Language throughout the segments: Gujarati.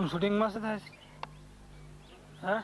ફિલ્મનું શૂટિંગ મસ્ત થાય છે. હા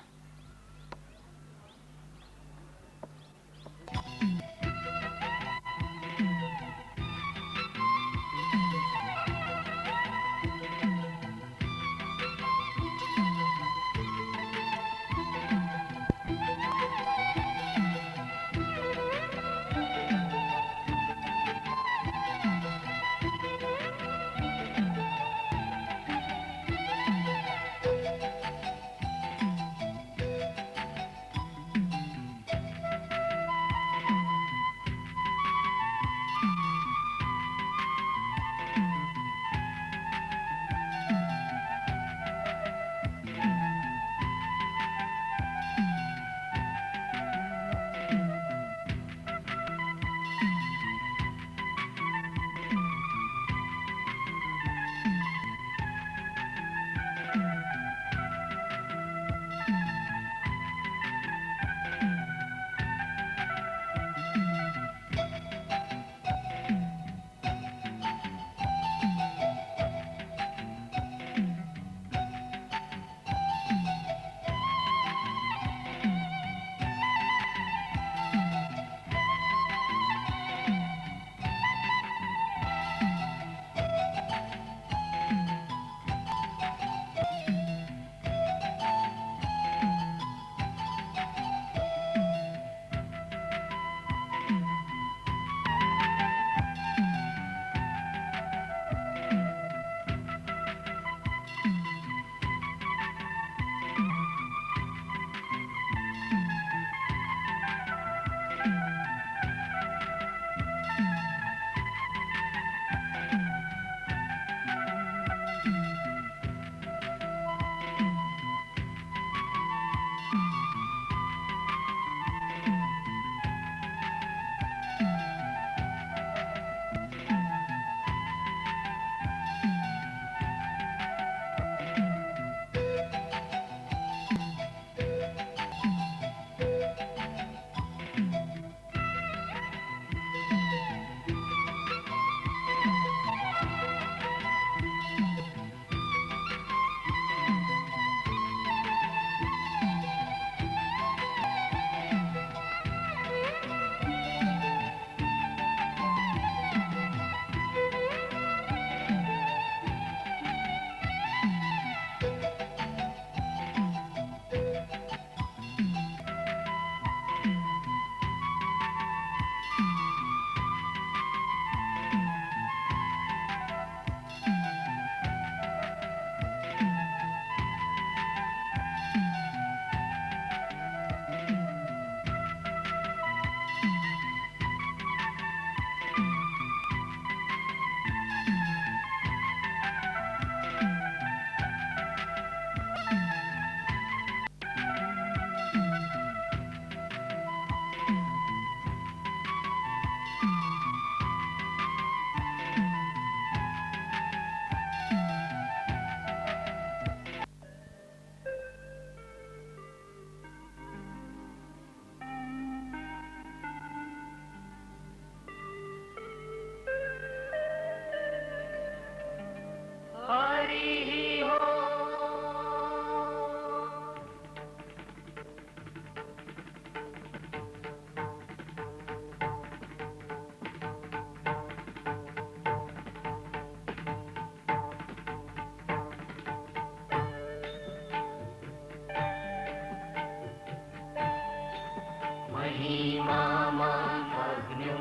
महिमामग्न्यो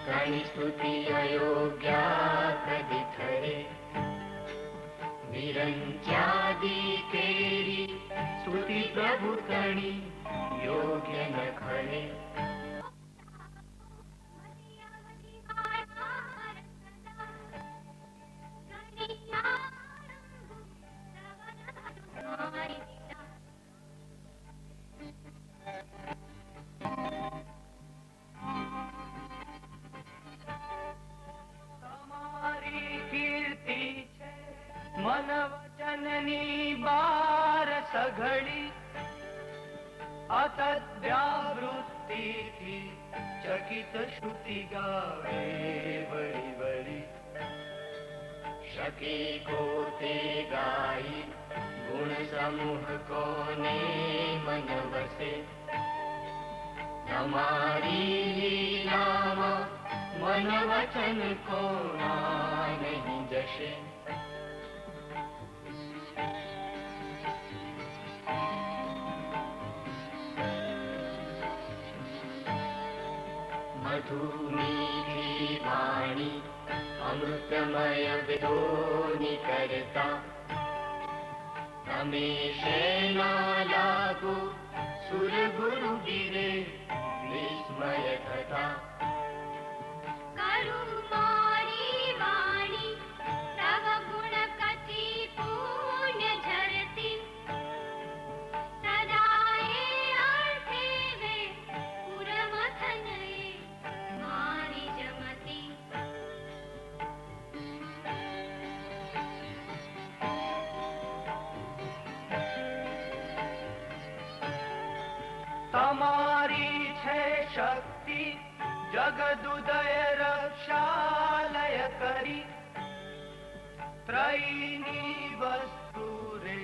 गणिस्तुति अयोग्या प्रदिथरे विरञ्चादि केरी स्तुति प्रभु कणि योग्य न खरे मन वचननी बार सघड़ी अतद्व्यावृत्ति थी चकित श्रुति गावे बड़ी बड़ी शकी को ते गाई गुण समूह कोने मन वसे તમારી લીલામાં મન વચન કોના નહીં જશે મધુ મીઠી વાણી અમૃતમય વિદોની કરતા તમે શેના લાગો સુર ગુરુ ગીરે વિસ્મય થતા કરું મારી વાણી તવ ગુણ કથી પુણ્ય ઝરતી સદાએ અર્થે વે પુરમથનએ મારી જમતી તમારી છે શક્તિ જગદુદય રક્ષાલય કરી ત્રયની વસ્તુ રે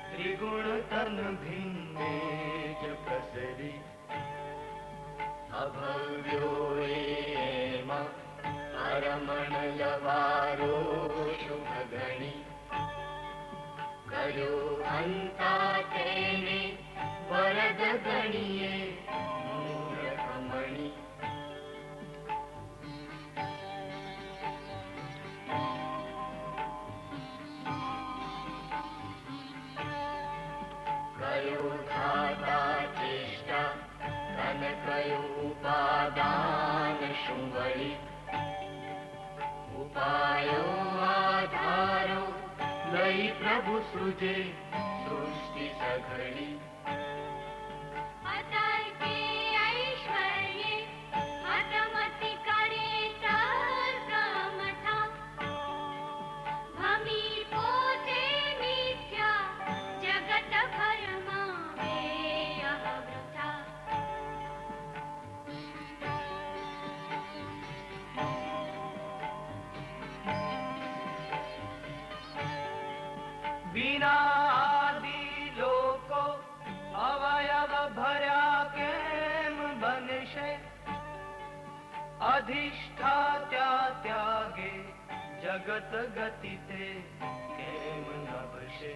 ત્રિગુણ તન ભિન્ને જ પ્રસરી અભવ્યો એમાં પરમણ લવારો શુભ ગણી કર્યો અંતા તેને વરદ ગણીએ મૂર્ખમણી કયો ધાતા ચેષ્ટા તન કયો ઉપાદાન શું વળી ઉપાયો આધારો લઈ પ્રભુ સૃજે સૃષ્ટિ સઘળી અતર્કે ઐશ્વર્યે મતમતિ કરે તર્કમઠા ભમી પોતે મિથ્યા જગત ભરમાં વે અવૃથા વિના આદિ લોકો અવયવ ભર્યા કેમ બનશે અધિષ્ઠાત્યા ત્યાગે જગત ગતિ તે કેમ નભશે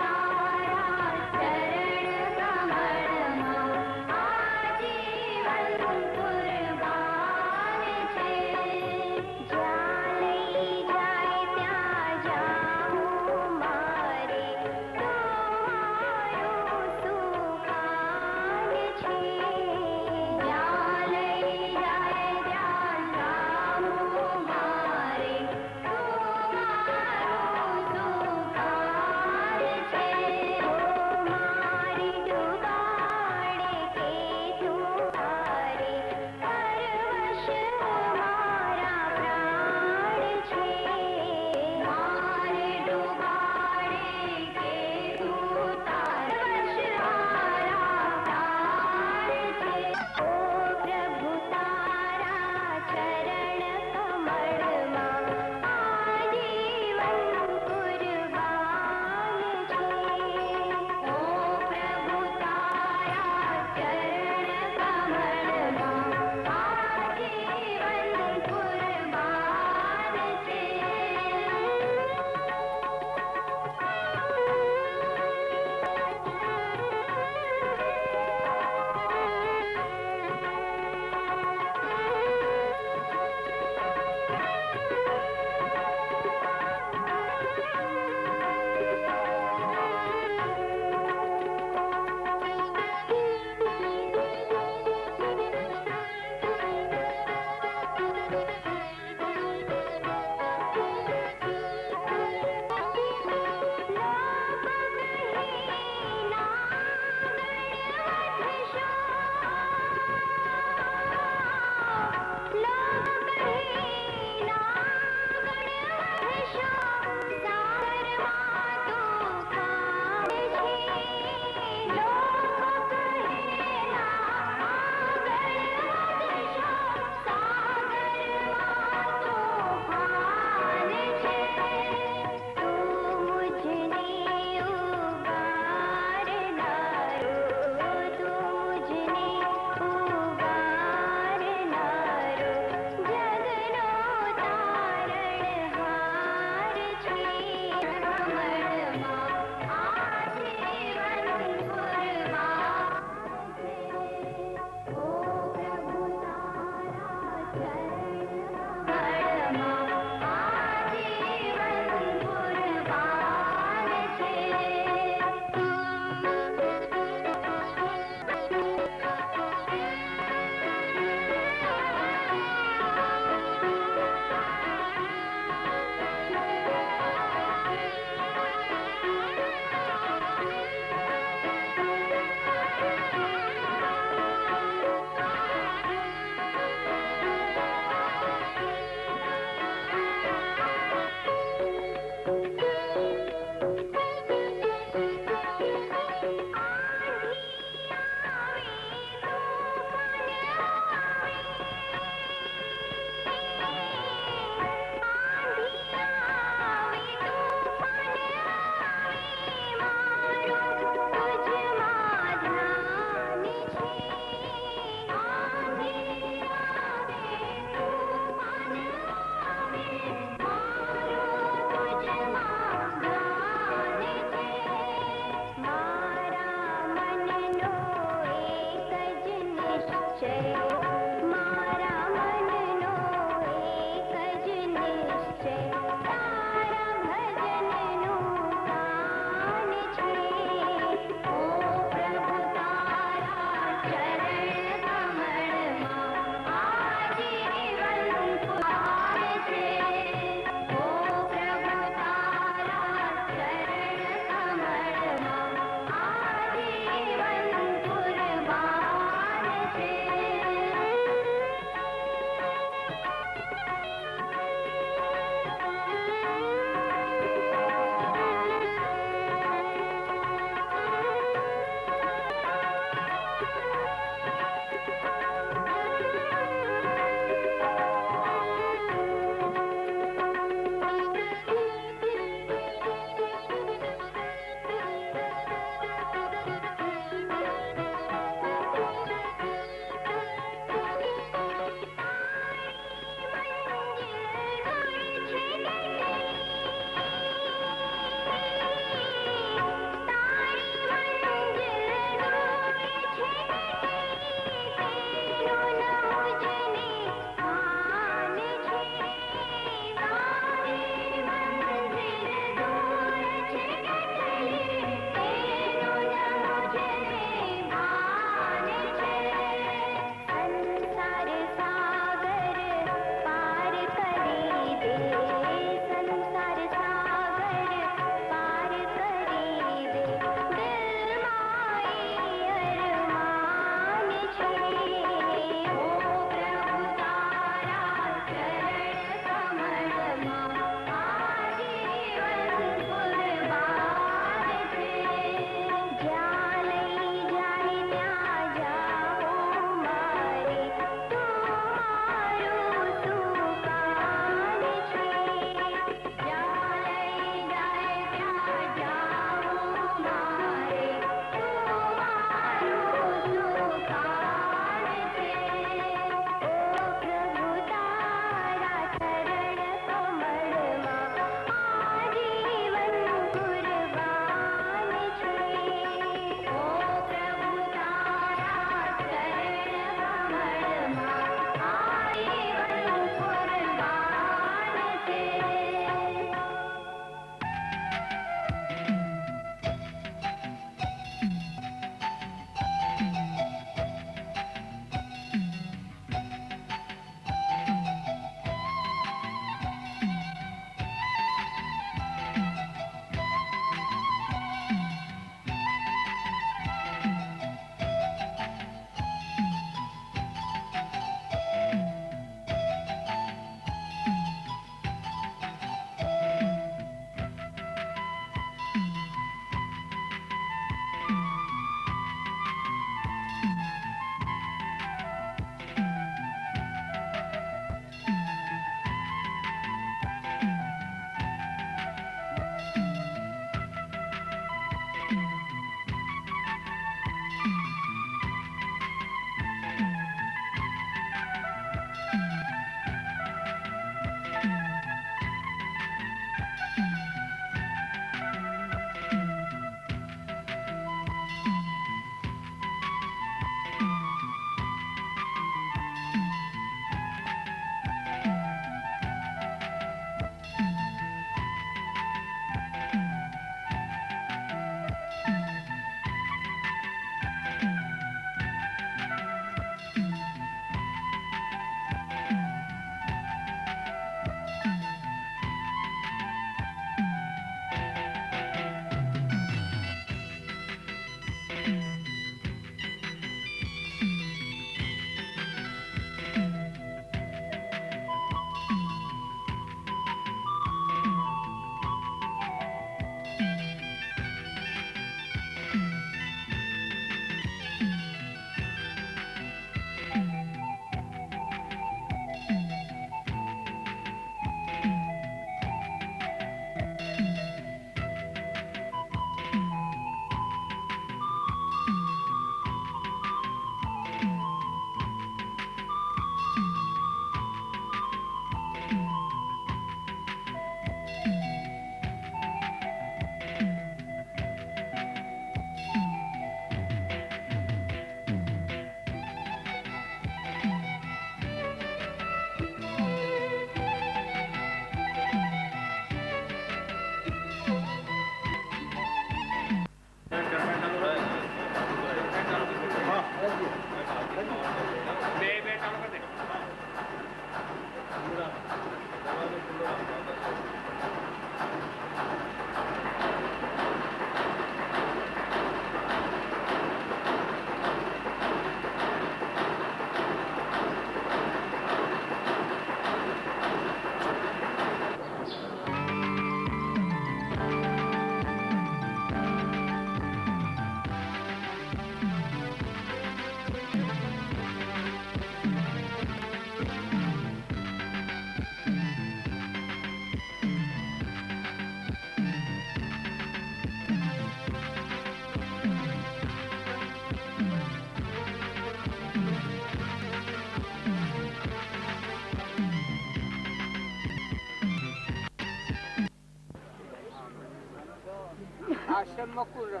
એટલે મકુર રહે.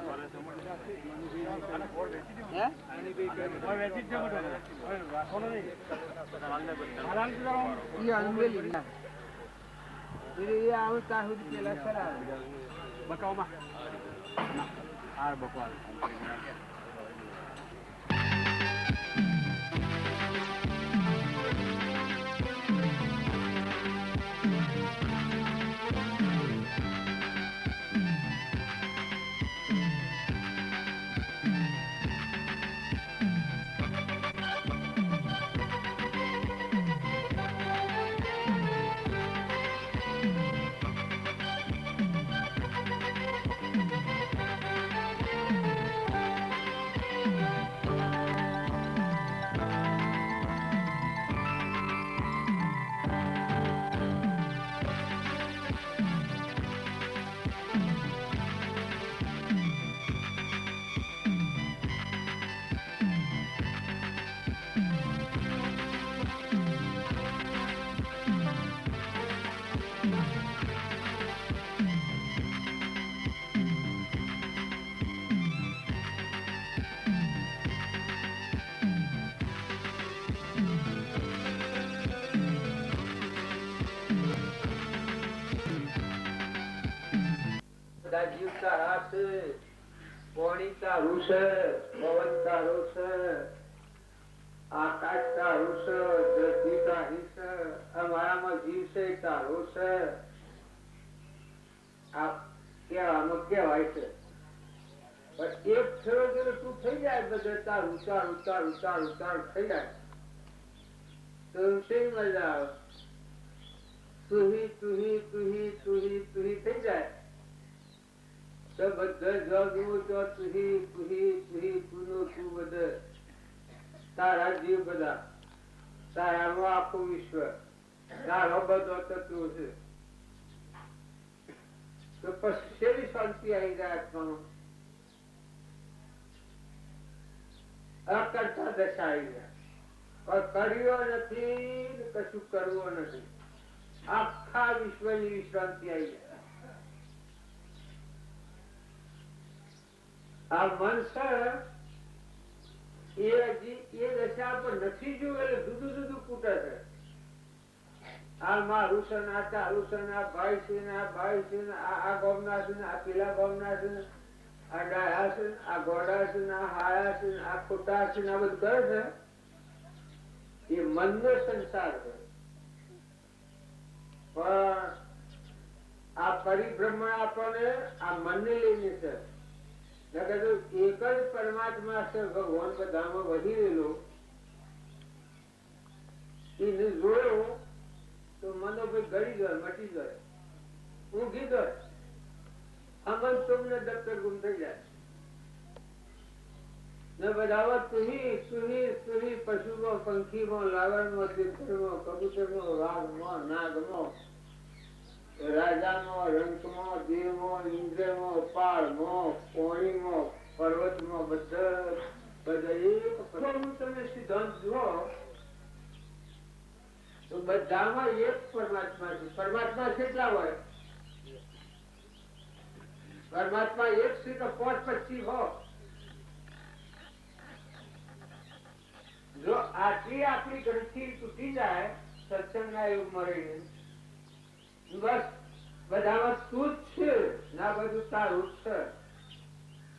હે? ઈ અનબેલી ના. એ આવું ત્યાં સુધી પેલા ખરા બકાવમાં હાર બકવાલ બધા જીવ તારા છે, પાણી તારું છે, પવન તારો છે, આકાશ તારું છે, ધરતી તારી છે, અમારામાં જીવ છે એ તારો છે. આ કહેવામાં કહેવાય છે પણ એક થયો કે તું થઈ જાય બધે તારું તારું તારું તારું તારું થઈ જાય તો શી મજા આવે. તુહી તુહી તુહી તુહી તુહી થઈ જાય તો બધા જગવું તો તુહી તુહી તુહી તુનું તું બધે તારા જીવ બધા તારાનું આખું વિશ્વ તારો બધો તો તું છે. તો પછી શેની શાંતિ આવી જાય આત્માનું? અકર્તા દશા આવી જાય. કર્યો નથી ને કશું કરવો નથી. આખા વિશ્વની વિશ્રાંતિ આવી જાય. આ મન છે એ હજી એ દશા પર નથી જોયું એટલે જુદું જુદું કૂટે છે. આ મારું છે ને આ ચાલુ છે ને આ ભાઈ છે ને આ ભાઈ છે ને આ ગોમના છે ને આ પેલા ગોમના છે ને આ ડાયા છે ને આ ગોડા છે ને આ હાયા છે ને આ ખોટા છે ને આ બધું કરે છે. એ મનનો સંસાર છે. પણ આ પરિભ્રમણ આપણને આ મનને લઈને છે. એક જ પરમાત્મા છે ભગવાન બધામાં વધી રહેલો એને જોયો તો મનો ભાઈ ગળી જાય મટી જાય ઊંઘી જાય અમન તમને દફતર ગુમ થઈ જાય ને બધા તુહી તુહી તુહી પશુમાં પંખીમાં લાવણમાં તીર્થમાં કબૂતરમાં વાઘમાં નાગમાં રાજામાં રંકમાં દેવમાં ઇન્દ્રમાં પાળમાં પોણીમાં પર્વતમાં બધા એક તમે સિદ્ધાંત જુઓ તો બધામાં એક પરમાત્મા છે. પરમાત્મા કેટલા હોય? પરમાત્મા એક છે તો 5-25 હો. જો આટલી આપણી ગ્રંથિ તૂટી જાય સત્સંગના યુગમાં રહીને બસ બધામાં તું જ છે ના બધું તારું જ છે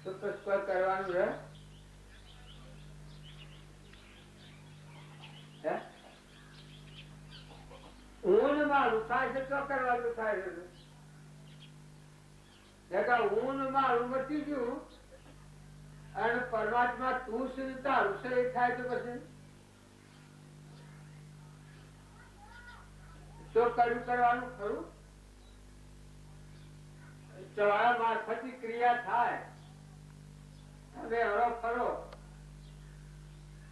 તો પછી કરવાનું રહે? ઊન મારું થાય છે તો કરવાનું થાય છે. ઊન મારું મટી ગયું અને પરમાત્મા તું છે તારું છે એ થાય તો પછી તો કરવાનું ખરું? ચવાયા મારફતી ક્રિયા થાય હવે હરો ફરો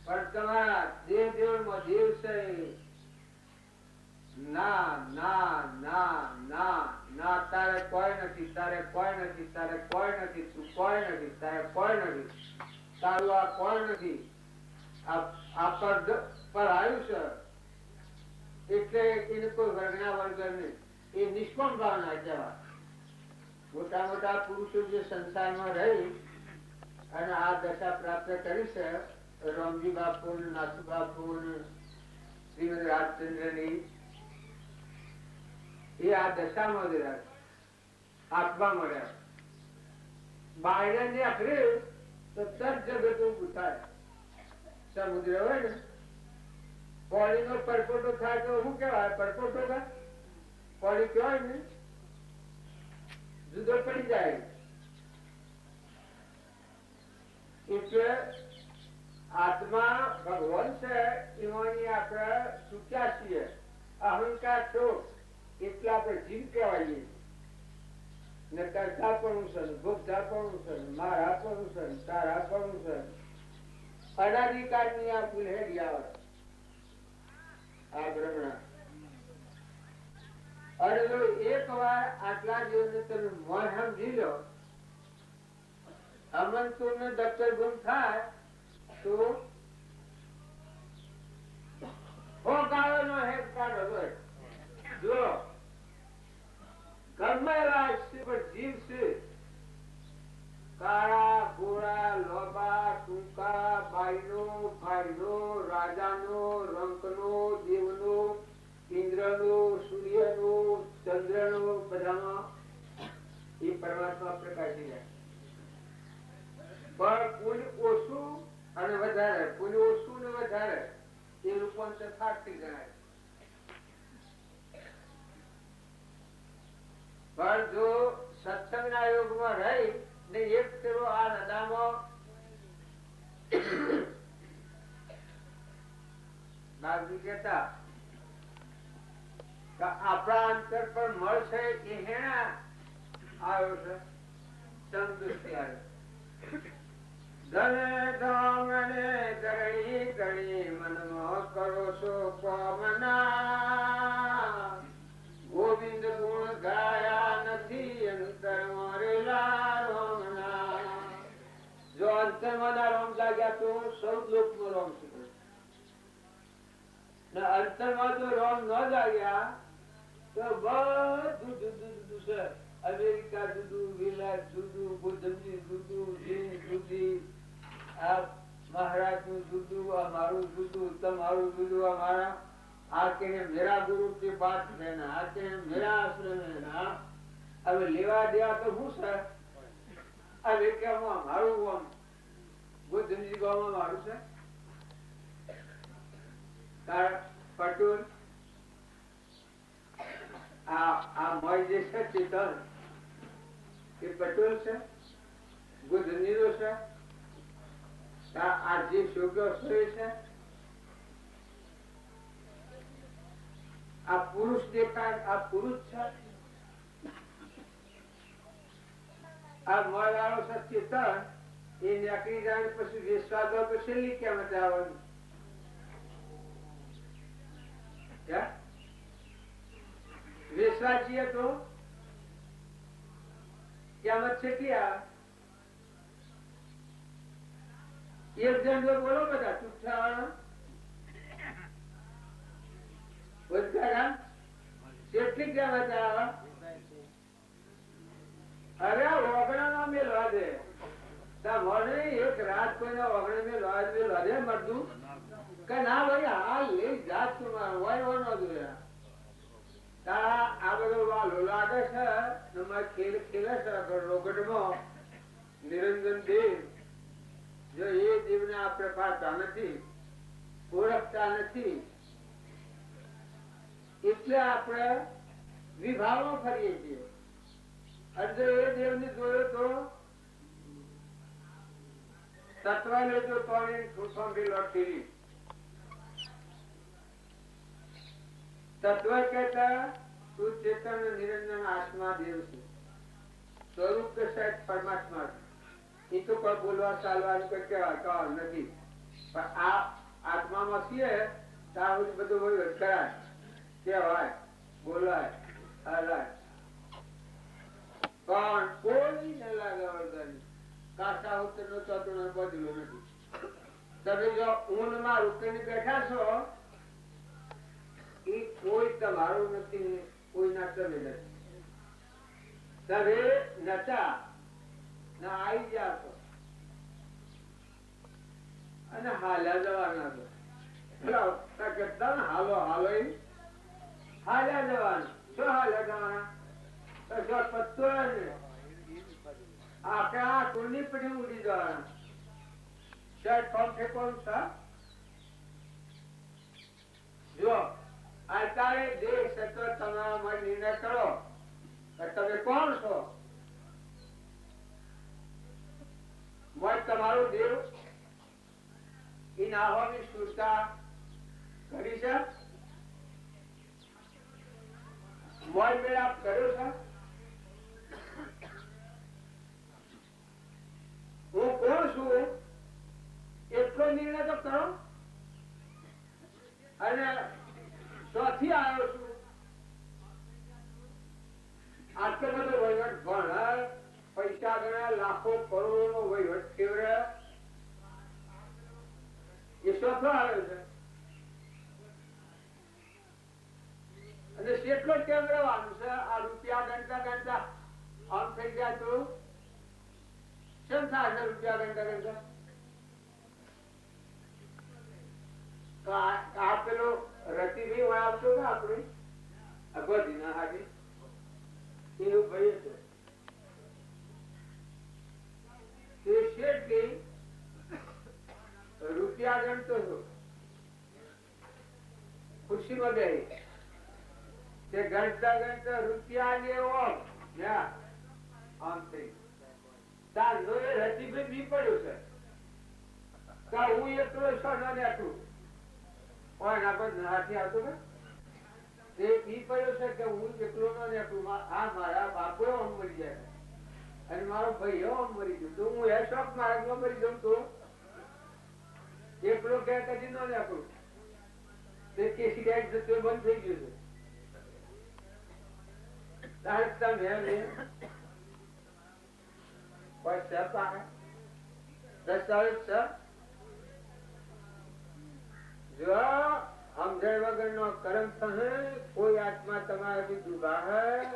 પણ તમારા દેવ દેવમાં દેવ છે ના ના ના ના ના તારે કોઈ નથી તારે કોઈ નથી તારે કોઈ નથી તું કોઈ નથી તારે કોઈ નથી તારું આ કોઈ નથી આ પર આવ્યું છે એટલે એને કોઈ વર્ગના વગર નહીં. એ નિષ્કોણ ભાવના કહેવાય. મોટા મોટા પુરુષો જે સંસારમાં રહી અને આ દશા પ્રાપ્ત કરી છે, રામજી બાપુ, નાથુ બાપુ, શ્રીમદ રાજચંદ્રની, એ આ દશામાં જ રહ્યા, આત્મા મળ્યા. બાયણે ને અઘરે તો તરત જગત ઉભું થાય. સમુદ્ર હોય ને, પાણીનો પરપોટો થાય તો શું કેવાય? પરપોટો થાય. પાણી કહેવાય ને, જુદો પડી જાય. એટલે આત્મા ભગવાન છે, એમાંની આપણે ચૂક્યા છીએ. અહંકાર છો એટલે આપણે જીવ કહેવાય. ને કરતા પણ છે, ભોગતા પણ છે, મારા પણ છે, તારા પણ છે. અનાધિકારની આ ગુલહેરી આવે આ બ્રહ્મણા. અને જો એક વાર આટલા જીવને તમે મન સમજી લો, અમનતુર ને દફતર ગુમ થાય તો હેત કાઢો હોય. જો ગમે એવા છે પણ જીવ છે, કાળા ગોળા લોબા ટૂંકા, બાઈનો ભાઈનો, રાજાનો, રંકનો, દેવનો, ઇન્દ્રનો, સૂર્યનો, ચંદ્રનો, બધામાં એ પરમાત્મા પ્રકાશી જાય. પણ કોઈ ઓછું અને વધારે, કોઈ ઓછું ને વધારે, એ રૂપાંતર થાકતી ગણાય. પણ જો સત્સંગના યોગમાં રહી ને એક ફેરો આ નદામાં નાગજી કહેતા કે આપણા અંતર પર મળશે એ હેણા આવ્યો છે. સંતુષ્ટિ આવ્યો. ધને ધોંગને ગળી ગળી મનમાં કરો છો કામના, ગોવિંદ ગુણ ગાયા નથી અંતર મારેલા રોમના. જો અંતરમાં ના રોમ લાગ્યા તો સૌ લોકનો રોમ શીખે. ને અંતરમાં જો રોમ ન લાગ્યા તો બધું જુદું છે. અમેરિકા જુદું, વિલાસ જુદું, બુદ્ધજી જુદું, ચીન જુદી, આ મહારાજ નું જુદું, આ મારું જુદું, તમારું જુદું, આ મારા आके मेरा गुरु की बात लेना, आके मेरा आश्रम लेना. अब लेवा देवा तो हूँ सर. अब क्या हुआ मारू हुआ बुद्ध जी को मारू सर पटूल आ मॉय जैसे चेतन ये पटूल से बुद्ध नीरो से आ जीव शोक्यो से આ પુરુષ દેખાય, આ પુરુષ છે. આ મળવાળો સચેતન એ નીકળી જાય પછી વિશ્વાસ તો છેલ્લી કેમ આવવાનું? વિશ્વાસ છીએ તો કેમ છેટલી આવે. એક જણ બોલો બધા ચૂપછા વાળા કેટલી કહેવાય? અરે ઓગણા નો મેળવા દે મને એક રાત કોઈના ઓગણે મેળવા દે મળતું કે ના ભાઈ હાલ લઈ જાત તું હોય ન જોયા. આ બધો વાલો લાગે છે ખેલ ખેલે છે રોગટમાં નિરંજન દેવ. જો એ જીવને આપણે પાડતા નથી, ઓળખતા નથી, એટલે આપણે વિભાવમાં ફરીએ છીએ. અને એ દેવને જોયો તો તત્વ લેજો તો તત્વ કહેતા તું ચેતન નિરંજન આત્મા દેવ છે. સ્વરૂપ કે સાહેબ પરમાત્મા એ તો કોઈ બોલવા ચાલવાનું કઈ કહેવાય નથી. પણ આ આત્મામાં છીએ ત્યાં બધું બધું કરાય, કેવાય, બોલાય, હલાય. પણ કોઈ ને લાગે વળગાડી કાસા ઉત્તર નો ચતુર્ણ બદલો નથી. તમે જો ઊંઘ માં રૂકીને બેઠા છો એ કોઈ તમારું નથી, કોઈના તમે નથી. તમે નતા ના આવી ગયા છો અને હાલ્યા જવાના છો કેટલા ને હાલો હાલો હાલ્યા જવાના શું હાલ્યા જવાના તો પત્તો આખા ટોની પડી ઉડી જવાના શર્ટ ફોર્મ ફેંકવાનું છે જો અત્યારે દેશ હતો તમારા નિર્ણય કરો તમે કોણ છો તમારું દેવ એ નાહવાની સુરતા કરી છે મોય મેળાપ કર્યો છે હું કોણ છું એટલો નિર્ણય તો કરો અને ચોથી આવ્યો છું આટલો બધો વહીવટ ભણ પૈસા ગણ્યા લાખો કરોડો નો વહીવટ કેવડે એ ચોથો આવ્યો છે અને કેટલો કેમ રહેવાનું છે આ રૂપિયા ગણતા ગણતા આમ થઈ ગયા તો કેમ થાય રૂપિયા ગણતા ગણતા આ પેલો રતિભાઈ વળાવતો ને આપણે અગવડી ના હાજી એનું ભાઈ છે તે શેઠ ગઈ રૂપિયા ગણતો હતો ખુરશીમાં બેસી તે ગણતા ગણતા રૂપિયા લેવો આમ થઈ તારો એ રતિભાઈ બી પડ્યો છે હું એકલો સોના નાખું એના પર હાથી આવતો ને તે બી પડ્યો છે કે હું એકલો ન નાખું આ મારા બાપો આમ મરી જાય અને મારો ભાઈ આમ મરી ગયો તો હું એ શોખ માર્ગમાં મરી જાઉં તો એકલો કે કદી ન નાખું તે કેસી ગાય જતો બંધ થઈ ગયું છે જો સમજણ વગર નો કર્મ થશે કોઈ આત્મા તમારાથી દુભાહે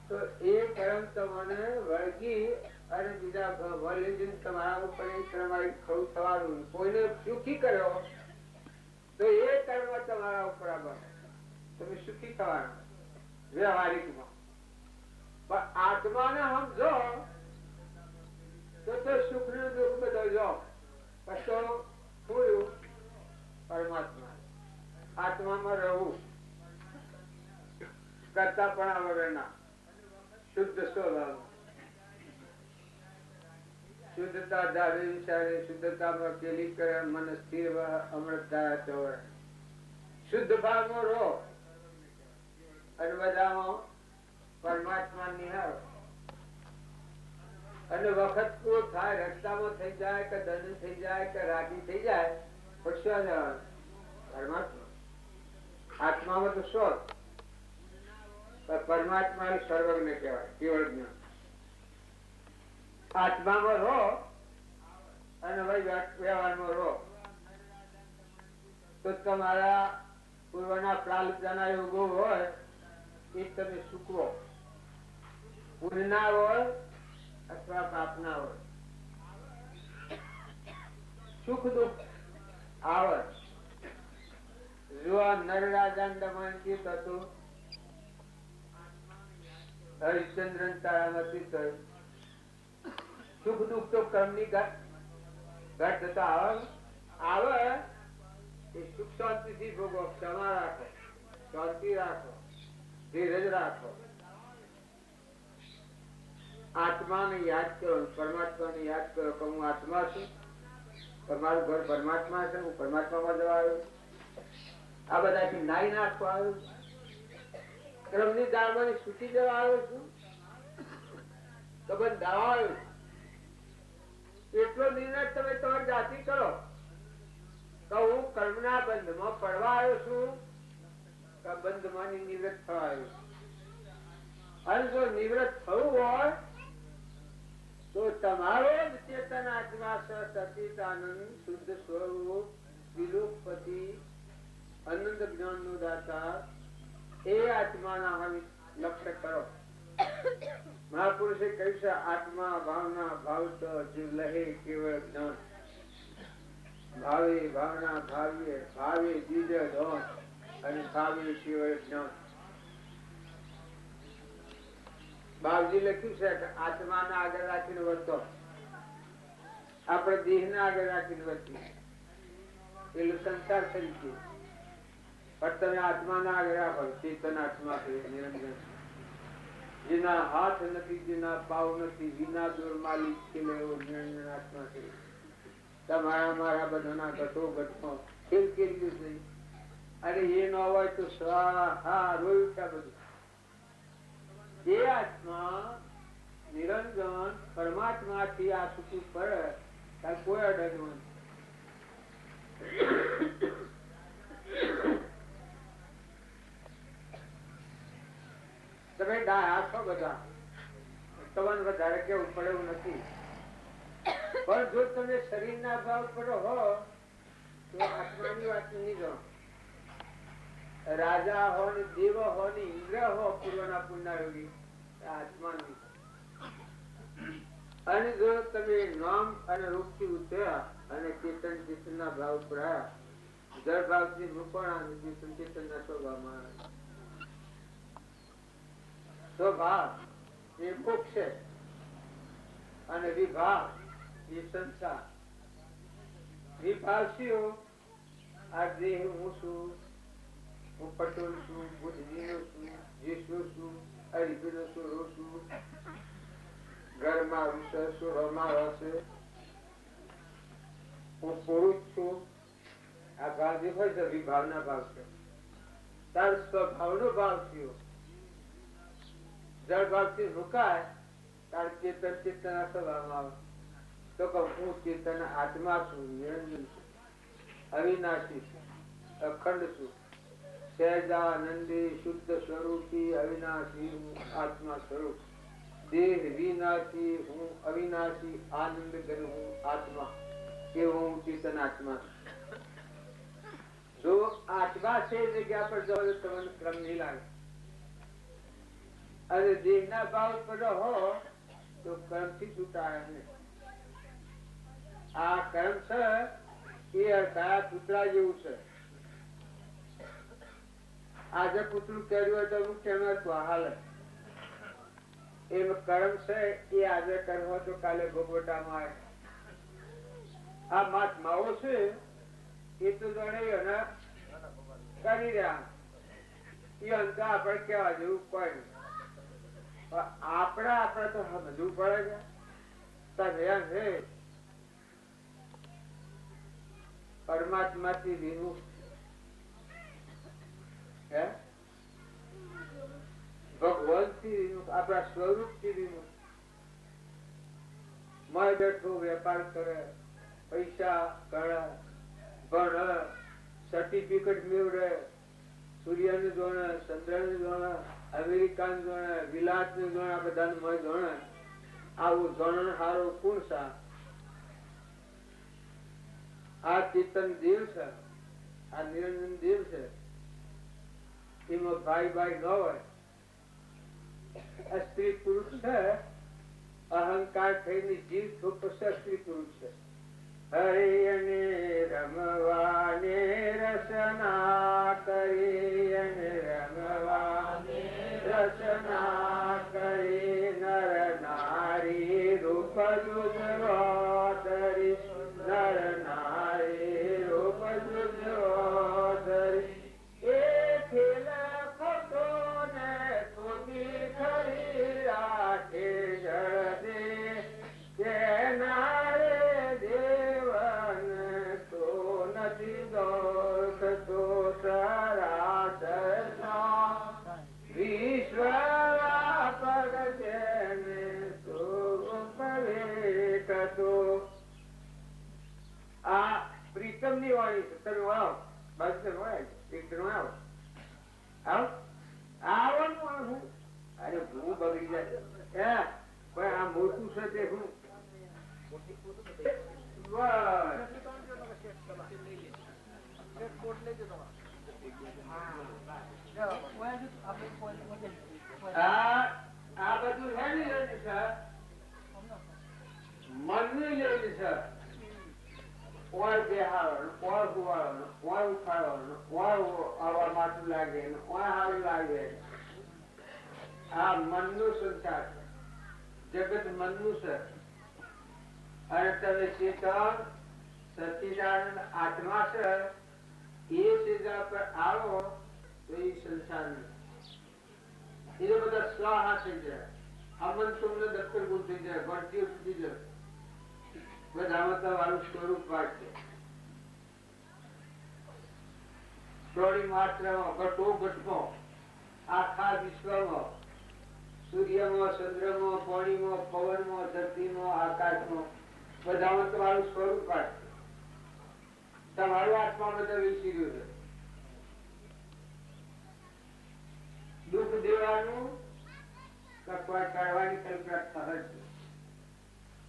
તો એ કર્મ તમને વળગી અને બીજા ભલે તમારા ઉપર ખરું થવાનું કોઈને સુખી કર્યો તો એ કર્મ તમારા ઉપર તમે સુખી થવાના વ્યવહારિકમાં પણ આત્માને સમજો તો સુખ નું દુઃખ બધો જો પછી થોડું પરમાત્મા આત્મામાં રહેવું કરતા પણ વગરના શુદ્ધ સ્વભાવ શુદ્ધતા ધારે વિચારે શુદ્ધતામાં કેલી કરે મન સ્થિર અમૃતતા ચોર શુદ્ધ ભાવમાં રહો અને બધામાં પરમાત્મા નિહાળો અને વખત પૂરો થાય રસ્તામાં થઈ જાય કે ધન થઈ જાય કે રાજી થઈ જાય પછી પરમાત્મા આત્મામાં તો શોધ પરમાત્મા સર્વજ્ઞ કહેવાય કેવળ જ્ઞાન આત્મામાં રહો અને વ્યવહારમાં રહો તો તમારા પૂર્વના પ્રાલબ્ધના યોગો હોય એ તમે સુકવો પુણ્યના હોય અથવા પાપના હોય સુખ દુઃખ આવે જો નરરાજા દમનથી થતું હરિશ્ચંદ્ર તારામતી થયું સુખ દુઃખ તો કર્મની ઘટ થતા આવે એ સુખ શાંતિ થી ભોગવો ક્ષમા રાખો શાંતિ રાખો ધીરજ રાખો આત્માને યાદ કરો પરમાત્માને યાદ કરો કે હું આત્મા છું તમારું ઘર પરમાત્મા છે હું પરમાત્મામાં જવા આવ્યો આ બધાથી નાઈ નાખવા આવ્યો ક્રમની દાળમાંની છૂટી જવા આવ્યો છું તો બંધ દાવા આવ્યો એટલો નિર્ણય તમે તમારી જાતિ કરો તો હું કર્મના બંધમાં પડવા આવ્યો છું કે બંધમાંથી નિવૃત્ત થવા આવ્યો અને જો નિવૃત્ત થવું હોય તો તમારો જ ચેતન આત્મા સચિદાનંદ શુદ્ધ સ્વરૂપ વિલોકપતિ અનંત જ્ઞાન નો દાતા એ આત્માના લક્ષ્ય કરો મહાપુરુષે કહ્યું છે આત્મા ભાવના ભાવત જીવ લહે કેવળ જ્ઞાન ભાવે ભાવના ભાવ્ય ભાવે બીજ ધોન અને ભાવે કેવળ જ્ઞાન. બાપજી લખ્યું છે કે આત્માને આગળ રાખીને વર્તો, આપણે દેહને આગળ રાખીને વર્તીએ પેલું સંસાર તરીકે. પણ તમે આત્માને આગળ રાખો, ચેતન આત્મા છે નિરંજન, જેના હાથ નથી, જેના પાવ નથી, વિના દોર માલિક છે એવો નિરંજન આત્મા છે. તમારા મારા બધાના ઘટો ઘટનો ખેલ ખેલ્યું છે. અને એ ન હોય તો સ્વાહા રોઈ ઉઠ્યા બધું. એ આત્મા નિરંજન પરમાત્મા થી આ સુખી પડે ત્યારે કોઈ અડગવું તમે ડાયા છો બધા, તમને વધારે કેવું પડે એવું નથી. પણ જો તમે શરીર ના ભાવ પર હો તો આત્માની વાત નહીં જાઓ. રાજા હો ને દેવ હો ને ઇન્દ્ર હો પૂર્વના પુણ્યયોગી આત્માની. અને જો તમે નામ અને રૂપ થી ઉતર્યા અને ચેતન ચેતન ના ભાવ પર આવ્યા, જળ ભાવ થી મૂકવાના ચેતન ચેતન ના સ્વભાવમાં સ્વભાવ એ મોક્ષ છે અને વિભાગ એ સંસાર. વિભાગ શું? આ દેહ હું છું, હું પટોલ છું, બુદ્ધિનો છું, જીસુ છું, હરિભીનો છું, રો છું, ઘરમાં વિષય છું, રમા હશે, હું પુરુષ છું. આ ભાવ જે હોય છે વિભાવના ભાવ છે. તાર સ્વભાવનો ભાવ થયો. જળ ભાવ થી મુકાય તાર ચેતન ચેતન આ સ્વભાવમાં આવે તો હું ચેતન આત્મા છું, નિરંજન છું, અવિનાશી છું, અખંડ છું, સહેજાનંદી શુદ્ધ સ્વરૂપી અવિનાશી હું આત્મા સ્વરૂપ. દેહ વિનાશી હું અવિનાશી આનંદ ઘન હું આત્મા, એવું હું ચેતન આત્મા છું. જો આત્મા છે જગ્યા પર જાઓ તો તમને ક્રમ નહીં લાગે. અને દેહ ના ભાવ પર હો તો કર્મ થી છૂટાય નહીં. આ કર્મ છે એ અર્થાત પુતળા જેવું છે. આજે પુતળું કર્યું હોય તો હું કેમ હાલે એમ કર્મ છે એ આજે કરવો તો કાલે ભોગવટામાં આવે. આ મહાત્માઓ છે એ તો જાણે એના કરી રહ્યા એ અંત આપણે કેવા જેવું કોઈ નહીં. આપણે તો સમજવું પડે છે પરમાત્મા થી વિમુખ, ભગવાન થી વિમુખ, આપણા સ્વરૂપ થી વિમુખ. મય બેઠો વેપાર કરે, પૈસા કરે, ભણે, સર્ટિફિકેટ મેળવે, સૂર્ય ને જોણે, ચંદ્ર ને જોણે, અમેરિકા ને જોણે, વિલાસ ને જોણે, આ બધા મય જોણે. આવું જોણ હારો કોણ સા? આ ચેતન દેવ છે, આ નિરંજન દેવ છે. એમાં ભાઈ ભાઈ ન હોય. આ સ્ત્રી પુરુષ છે, અહંકાર થઈને જીવ તો સ્ત્રી પુરુષ છે. હરે અને રમવાને રસના કરી, અને રમવાને રસના કરી, નર નારી રૂપ જુદરી, નર નારી રૂપ જુદરી. એ ખેલ ખોટો ને ખોટી ખરી રાખે જળદે, કેનારે દેવન તો નથી દોષતો સરાસર વિશ્વ વ્યાપક જેને તો આ પ્રીતમ ની વાણી છે. તમે આવો બાજુ આવો આવો આવવાનું હું અરે હું બગડી જાય પણ આ મોટું છે તે હું આ ઓય હારું લાગે. આ મનનું સંસાર છે, જગત મનનું છે. અને તમે ચેતન સચ્ચિદાનંદ આત્મા છે એ સીધા પર આવો તો એ સંસાર એ બધા સ્વાહા થઈ જાય. અમન તમને દફતર ગુણ થઈ જાય, ભરતીઓ સુધી જાય. બધામાં તો વાળું સ્વરૂપ વાંચશે. થોડી માત્રામાં ઘટો ઘટમાં આખા વિશ્વમાં સૂર્યમાં, ચંદ્રમાં, પાણીમાં, પવનમાં, ધરતીમાં, આકાશમાં બધામાં તમારું સ્વરૂપ વાંચશે. તમારું આત્મા બધા વિસી ગયું છે. દુઃખ દેવાનું કરવાની કલ્પના સહજ છે.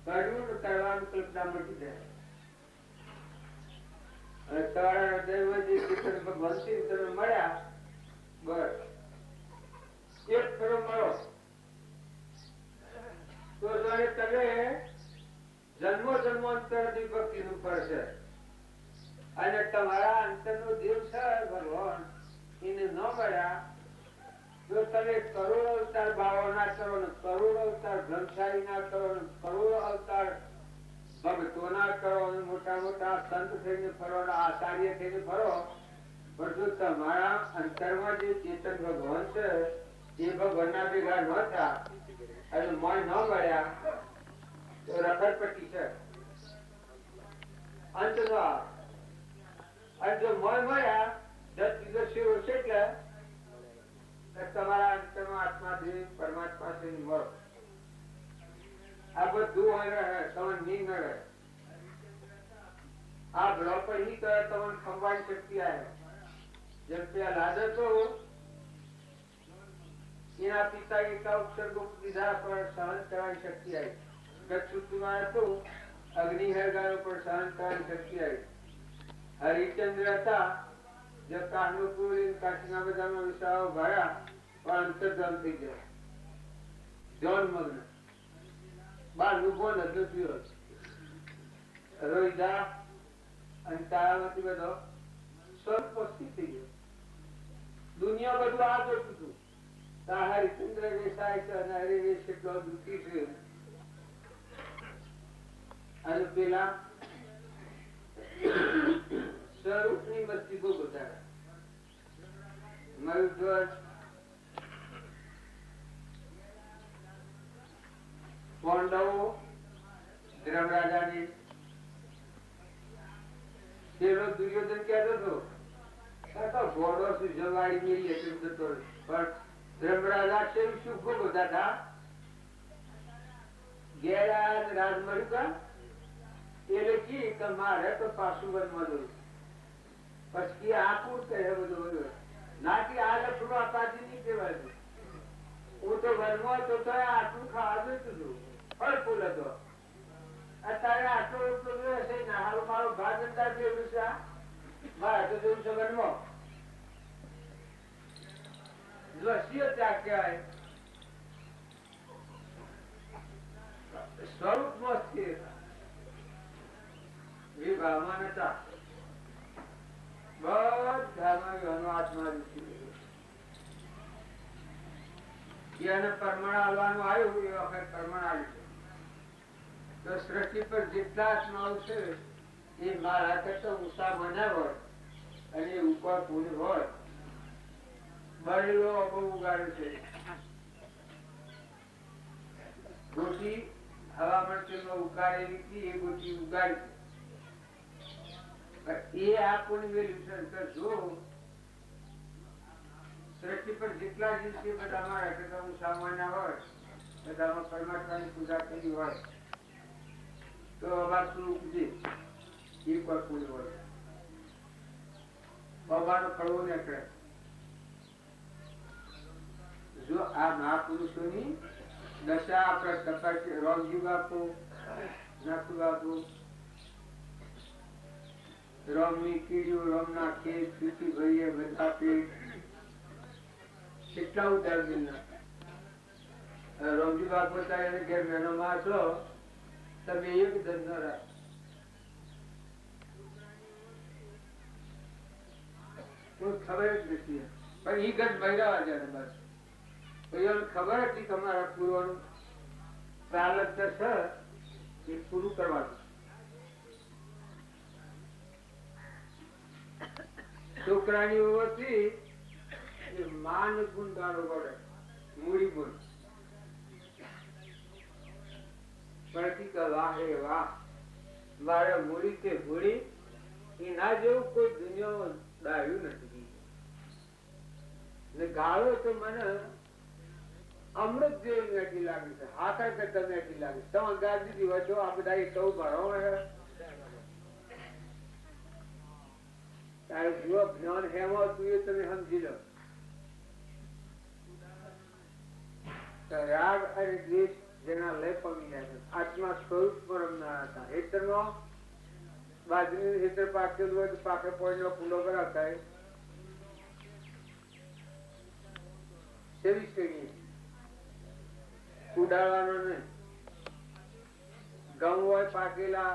કરવું કરવાની કલ્પના મટી જાય. અને તમારા હૃદયમાં જે ચેતન ભગવંતી તમે મળ્યા, બસ એક ફરો મળો તો તમે જન્મો જન્માંતરની ભક્તિ નું પડશે. અને તમારા અંતર નો દેવ છે ભગવાન, એને ન મળ્યા જો તમે કરોડો અવતાર ભાવો ના કરો ને કરોડો અવતાર બ્રહ્મચારી ના કરો ને કરોડો અવતાર ભક્તો ના કરો ને મોટા મોટા સંત થઈને ફરો ને આચાર્ય થઈને ફરો, પણ જો તમારા અંતરમાં જે ચેતન ભગવાન છે એ ભગવાન ના ભેગા ન થયા અને મન ન મળ્યા તો રખડપટ્ટી છે. અંત નો અને જો મન મળ્યા 10 દિવસ છે એટલે તમારા અંતરમાં આત્મા દેવ પરમાત્મા છે મળો. આ બધું રહે તમને નહીં ન રહે. આ બ્લોક પર ही કરે તમને ખંભાની શક્તિ આવે. જેમ પેલા લાદો તો એના પિતા એકા ઉપસર્ગો દીધા પર સહન કરવાની શક્તિ આવી. ગચ્છુમાં હતું અગ્નિ હરગાયો પર સહન કરવાની શક્તિ આવી. હરિચંદ્ર હતા જब કાનપુર કાશીના બધામાં વિસાઓ ભર્યા પણ અંતર્ધાન થઈ ગયા. જોન મગ્ન બાર ઉભો નતો થયો. રોહિદા અને તારામાંથી બધો સ્વર્ગપસ્થી થઈ ગયો. દુનિયા બધું આ જોતું હતું. હરિચંદ્ર વેસાય છે અને હરિવેશ એટલો દુઃખી છે. અને પેલા સ્વરૂપની મસ્તી બહુ વધારે. મયુરધ્વજ પાંડવો ધર્મરાજાની પેલો દુર્યોધન કહેતો હતો ઘોડો જવાડી મેળી એટલે જતો પણ ધર્મરાજા છે શું ખૂબ બધા હતા. ગયા રાજ મળ્યું કા એટલે કી કે મારે તો પાછું બનવા દઉં. પછી આકુર કહે બધું બધું ના કે આ લખડું અપાતી નહીં કહેવાય. હું તો વનમાં તો આટલું ખાવા જોઈતું હતું, ફળ ફૂલ હતો. અત્યારે આટલો હશે ને હારું મારો ભાગ અંદાજ જેવું છે. મારે તો જેવું છે વનમાં દ્રશ્ય ત્યાગ કહેવાય. સ્વરૂપમાં સ્થિર વિભાવમાં નતા. બધામાં આત્મા એને પરમાણ આવવાનું આવ્યું એ વખત પરમાણ આવ્યું છે. તો સૃષ્ટિ પર જેટલા આત્માઓ છે એ મારા કરતા ઊંચા બન્યા હોય અને ઉપર પૂર્ણ હોય. બરેલો બહુ ઉગાડે છે. ગોટી હવામાન તેમાં ઉગાડેલી હતી એ ગોટી ઉગાડી એ આ કોની વેલ્યુ છે. જો સૃષ્ટિ પર જેટલા જીવ છે બધા મારા કરતા ઊંચા માન્યા હોય, બધામાં પરમાત્માની પૂજા કરી હોય તો અવાજનું ઉપજે એક વાર પૂરી હોય. બાબાનો કડવો નીકળે. જો આ મહાપુરુષોની દશા આપણે તપાસી રોમજીવ આપો નાખું આપો રોમની કીડીઓ રોમના ખેત ચૂકી ભરીએ બધા પેટ કેટલા ઉતાર દિલના રોમજી બાપ બતાવે ઘેર મહેનો માં છો તમે એક ધંધો રાખ. કોઈ ખબર જ નથી પણ ઈ ગઢ બહેરાવા છે બસ. પછી અમને ખબર હતી કે અમારા પૂર્વનું પ્રારબ્ધ છે એ પૂરું કરવાનું. છોકરાની હતી માન ગુણ ગાળો પડે, મૂડી ગુણ. પણ કે વાહ રે વાહ, મારે મૂડી કે ભૂડી એના જેવું કોઈ દુનિયા ડાયું નથી. ને ગાળો તો મને અમૃત જેવી મેઠી લાગે છે, હાથા કરતા મેઠી લાગે છે. તમે ગાળ દીધી હોય તો આ બધા સૌ ભરો તારે જુઓ જ્ઞાન હેમાં હતું એ તમે સમજી લો. રાગ અને દ્વેષ જેના લય પમી જાય છે, આત્મા સ્વરૂપ પર રમનારા હતા. હેતરમાં બાજરી હેતર પાકેલું હોય તો પાકે પોઈનો કુંડો કરાવતા ઉડાડવાનો ને ઘઉં હોય પાકેલા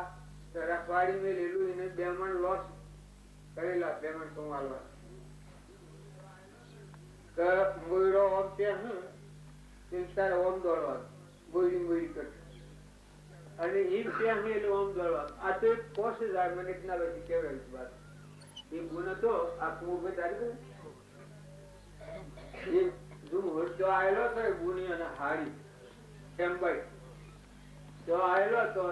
રખવાડી મેં લેલું એને 2 મણ લોસ કરેલા, 2 મણ કમાલવા મોયરો ઓમ ત્યાં તારે ઓમ દોડવાનું, બોયડી બોયડી કરશે અને એમ ત્યાં એટલે ઓમ દોડવાનું. આ તો એક કોષ જ મને ના બધી કેવાય વાત એ ગુણ હતો. આ કુંભ તારી જો આવેલો હતો ગુણી અને હાડી ખેમભાઈ જો આવેલો હતો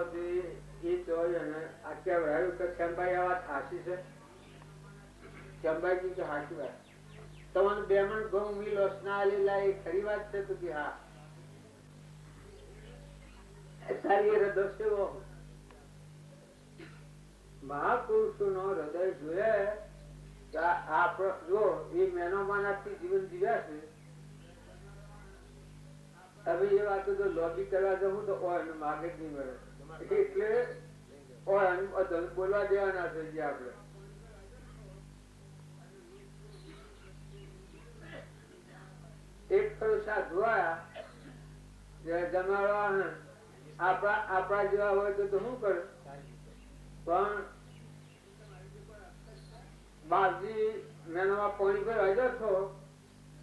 એ ચોય અને આ કહેવાયું કે ખેમભાઈ આ વાત હાસી છે. ખેમભાઈ કે હાસી વાત તમને 2 મણ ઘઉં મિલો ના લીલા એ ખરી વાત છે. તો કે હા સારી હૃદય સેવો મહાપુરુષો નો હૃદય જોયે આપડે જો એ મેનોમાન આપતી જીવન જીવ્યા છે. હવે એ વાતો તો લોબી કરવા જવું તો ઓન માગે જ નહીં મળે એટલે ઓન બોલવા દેવાના છે જે આપડે. એક ખરો સાધુ જમાડવા આપણા જેવા હોય તો શું કરે પણ બાજી મેનોમાં પાણી પર હાજર છો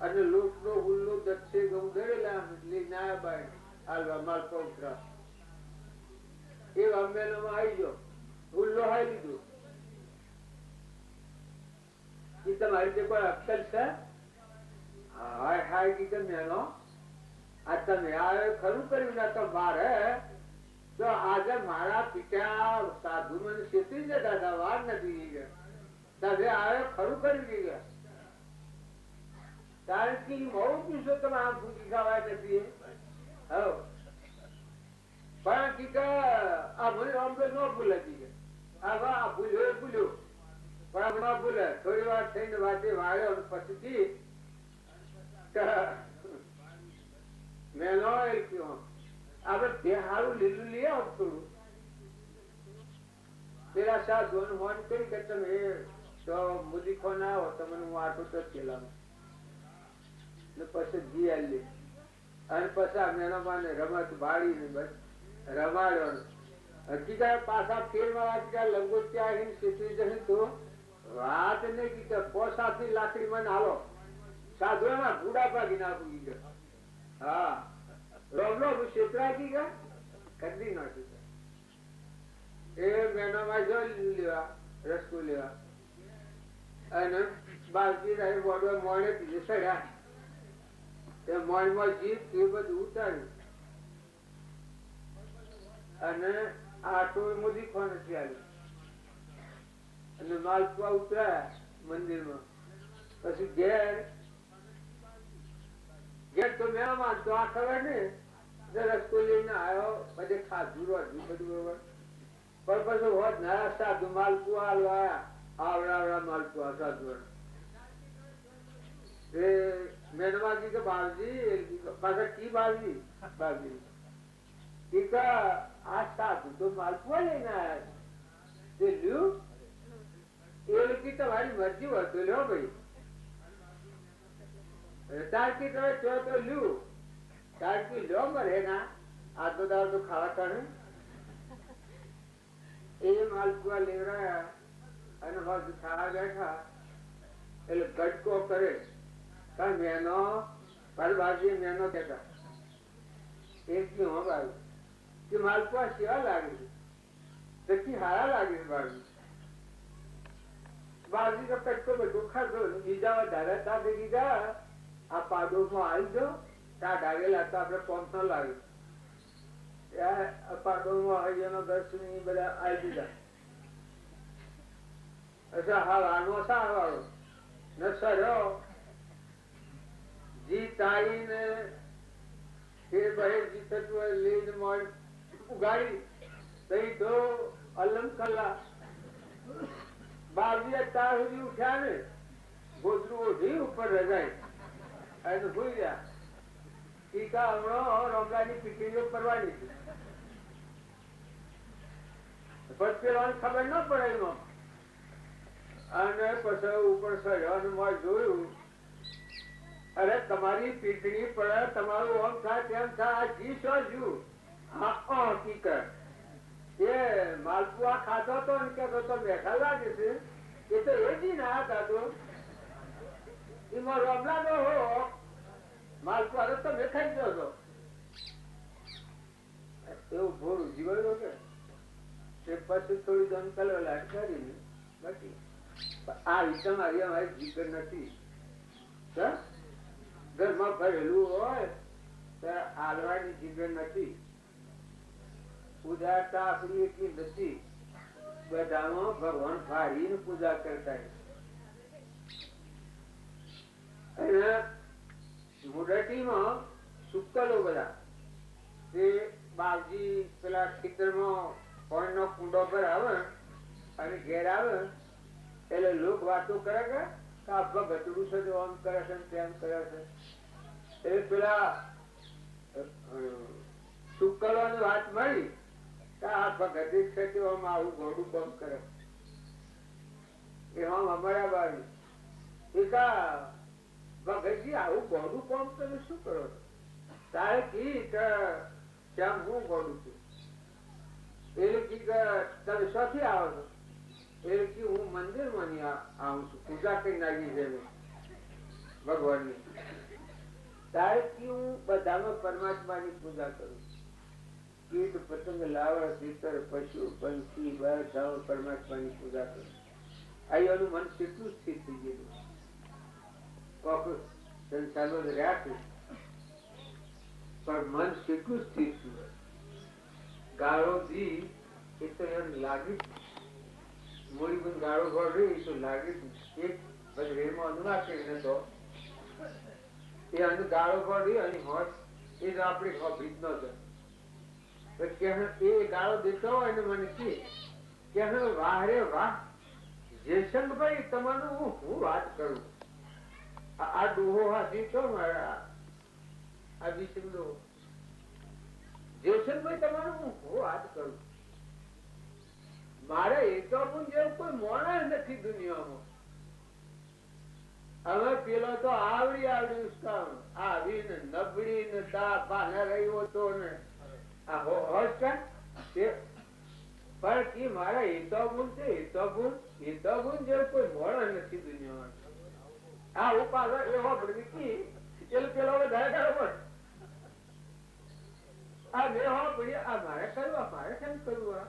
અને લોટનો હુલ્લો દક્ષે ઘઉં દરેલા ના બાય હાલવા માલ પૌત્રા એ અંબેલોમાં આવી ગયો હુલ્લો હાઈ લીધું. એ તમારી જે કોઈ અક્કલ છે? હાય હાય કીધું મેનો આ તમે આવે ખરું કર્યું ના તો મારે તો આજે મારા પિતા સાધુ મને છેતરી જતા હતા, વાર નથી ગયા તમે આવે ખરું કરી ગયા. કારણ કે બહુ પૂછો તમે આમ ફૂકી ખાવા નથી પણ આ મને આમ તો ન ભૂલાતી આ ભૂલ્યો ભૂલ્યો પણ ન ભૂલે. થોડી વાર થઈને વાતે વાળ્યો પછી મેં આપડે તે સારું લીલું લઈ આવો થોડું પેલા સાધુ ફોન કરી કે તમે મુદી ફોન આવો તમને હું આટલું તો પેલા પછી જી આલી અને પછી આ મેનોમાને રમત બાળી ને બસ રમાડ્યો. હકીકત પાછા ફેર માં લંગોટી આવીને સીધી જશે તો વાત નહીં કીધું 5-7 લાકડી મને હાલો સાધુ એમાં બુડા ભાગી નાખું કીધું. હા રોમલો ક્ષેત્રા કી કદી નાખી એ મેનોમાં જો લેવા રસકો લેવા અને બાલકી રહી બોડવા મોડે પીધે ચડ્યા એ મોડમાં જીત એ બધું ઉતાર્યું અને આટો મોદી ખોન નથી આવ્યું અને માલપુઆ ઉતરાયા મંદિરમાં. પછી ઘેર તો મેં તો આ ખબર ને રસકો લઈને આવ્યો બધે ખાધું બધું બરોબર પણ પછી હોત ના સાધુ માલપુઆ હાલવા આવડા માલપુઆ સાધુ મેનવા કીધું બાવજી પાછા કી બાવજી આ સાધુ તો માલપુઆ લઈને આવ્યા એ લખી તમારી મરજી વધુ લ્યો ભાઈ તારકી તમે છો તો લ્યુ તારકી લ્યો મરે ના આ તો દાવ તો ખાવા કાઢે એ માલપુઆ લેવરાયા અને ખાવા બેઠા એટલે ગટકો કરે કારણ મેનો મારી બાજુ મેનો કહેતા એક દી હું આવ્યું કે માલપુઆ કેવા લાગે છે નક્કી હારા લાગે છે બાજુ તો કટકો બધું ખાધો બીજા વધારે તા ભેગી જા આ પાડોમાં આવી જાઓ ત્યાં ડાગેલા હતા આપણે પંપ ન લાગ્યું પાડોમાં હૈયાનો 10 ની બધા આવી દીધા અચ્છા હા આનો સાર વાળો નસર્યો જી તારીને એ બહેર જીતત્વ લઈને મળ ઉગાડી તઈ તો અલમ કલા બાવીએ તાર સુધી ઉઠ્યા ને ગોદરું ઓઢી ઉપર રજાય અને ભૂઈ ગયા ટીકા હમણાં રમલાની પીટીઓ કરવાની છે પછી પેલા ખબર ન પડે એમાં અને પછી ઉપર સહયોગમાં જોયું અરે તમારી પીઠણી પડે તમારું આમ થાય તેમ થાય જી શું હકીકત એ માલપુઆ ખાધો તો ને કેતો તો બેઠા લાગે છે એ તો એ જી ના ખાધો એમાં રમલા નો હો માલપુઆ તો તમે ખાઈ ગયો છો એવું ભોરું જીવડ્યો કે પછી થોડી દમ કલવલાટ કરીને બાકી આ રીતે અમારી જીગર નથી ઘરમાં ભરેલું હોય તો હાલવાની જીગર નથી ઉદારતા આપણી એટલી નથી બધામાં ભગવાન ફાડીને પૂજા કરતા અને મુડટીમાં સુકલો બધા તે બાપજી પેલા ખેતરમાં પાણીનો કુંડો પર આવે અને ઘેર આવે એટલે લોક વાતો કરે કે આપવા ગતડું છે આમ કરે છે તેમ કરે છે એ પેલા શુક્કલવાની વાત મળી કે આ ભગત છે તે આવું ઘોડું કામ કરે એ હમ અમારા બાજુ એકા ભગતજી આવું ઘોડું કામ તમે શું કરો છો તારે કી કેમ હું ઘોડું છું એટલે કી તમે શોથી આવો છો એટલે કે હું મંદિર માં આવું છું પૂજા કરી નાખી છે ભગવાનની તારે કે હું બધામાં પરમાત્માની પૂજા કરું કીટ પતંગ લાવડ ભીતર પશુ પંખી બધા પરમાત્માની પૂજા કરું આનું મન કેટલું સ્થિર થઈ ગયેલું સંસારમાં રહ્યા છે પણ મન કેટલું સ્થિર થયું ગાળો દી એ તો એમ લાગી મોડી પણ ગાળો ગોળ રહી તો લાગે એક રેલમાં અનુરાશે તો એ ગાળો ગોળ રહી અને હોત એ તો આપણે ખબરી જ ન એ ગાળો દેતો હોય ને મને કે વાહ રે વાહ જયશંકભાઈ તમારું હું વાત કરું આ ડોહો હાથી તો મારા આ વિષય જયશંકભાઈ તમારું હું વાત કરું મારે એકાપું જેવું કોઈ મોણા નથી દુનિયામાં હવે પેલો તો આવડી આવી ને નબળી ને દા પાને રહ્યો હતો ને આ હોશ પણ કે મારા એકાપું છે એકાપું જેવું કોઈ મોણા નથી દુનિયામાં આ હું પાછળ એવો ભડકી એટલે પેલો વધારે કરો પણ આ મેં હો પડી આ મારે કરવા મારે કેમ કરવું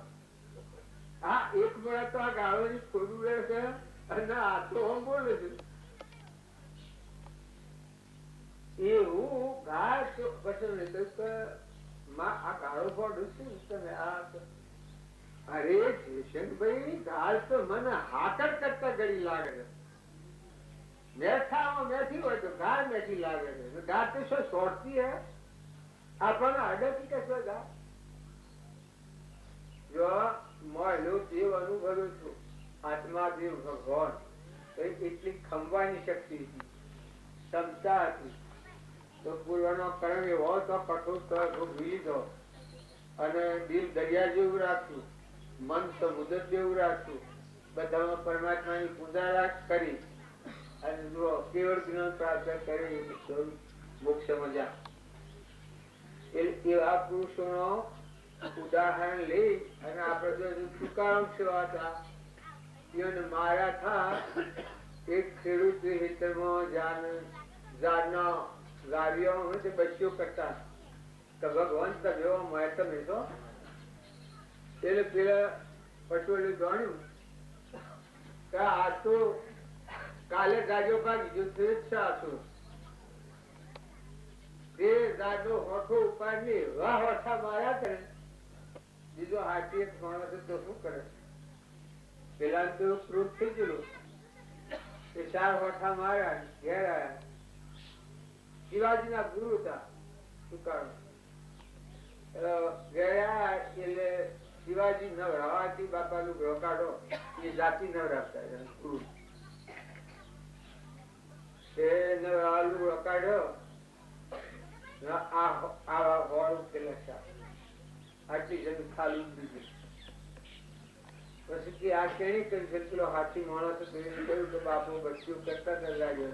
આ એક મળે તો આ ગાળોની થોડું રહે છે અને આ તો હું બોલું છું એવું ગાળ પછી આ ગાળો પડું છું તમે આ અરે જયશંકભાઈ ગાળ તો મને હાકર કરતા ઘડી લાગે છે મેઠામાં મેઠી હોય તો ગાળ મેઠી લાગે છે ગાળ તો શું છોડતી હે આપણને અડકી કે શું ગાળ જો મળ્યો દેવ અનુભવ્યો છું આત્મા દેવ ભગવાન એટલી ખંભાની શક્તિ હતી ક્ષમતા હતી તો પૂર્વનો કર્મ એવો તો કઠોર ભોગવી દો અને દિલ દરિયા જેવું રાખ્યું મન સમુદ્ર જેવું રાખ્યું બધામાં પરમાત્માની પૂજા કરી અને જો કેવળ જ્ઞાન પ્રાપ્ત કરી મોક્ષ મજા એવા પુરુષોનો ઉદાહરણ લઈ અને આપણે તુકારામ સેવા હતા એને માર્યા થા એક ખેડૂત હેતરમાં જાન ઝાડના ગાડીઓ તે બચ્ચીઓ કરતા તો ભગવાન તમે મેં તમે તો એટલે પેલા પટોળે જાણ્યું કે આ તો કાલે ગાડીઓ ભાગી ગયો તે હતું તે ઝાડનો હોઠો ઉપાડી વાહ હોઠા માર્યા કરે બીજો હાથી એક માણસ તો શું કરે પેલા તો પ્રૂફ થઈ ગયેલું એ 4 હોઠા માર્યા ઘેર આવ્યા શિવાજી ના ગુરુ હતા સુકાળ ગયા એટલે શિવાજી નવરાવાથી બાપા નું ગ્રહ કાઢો એ જાતિ નવરાવતા ગુરુ તે નવરાવાનું ગ્રહ કાઢ્યો આ હોળ પેલા આટલી જમીન ખાલી દીધી પછી આ કેણી કરી પેલો હાથી માણસ કહ્યું કે બાપુ બચ્ચું કરતા ન લાગ્યો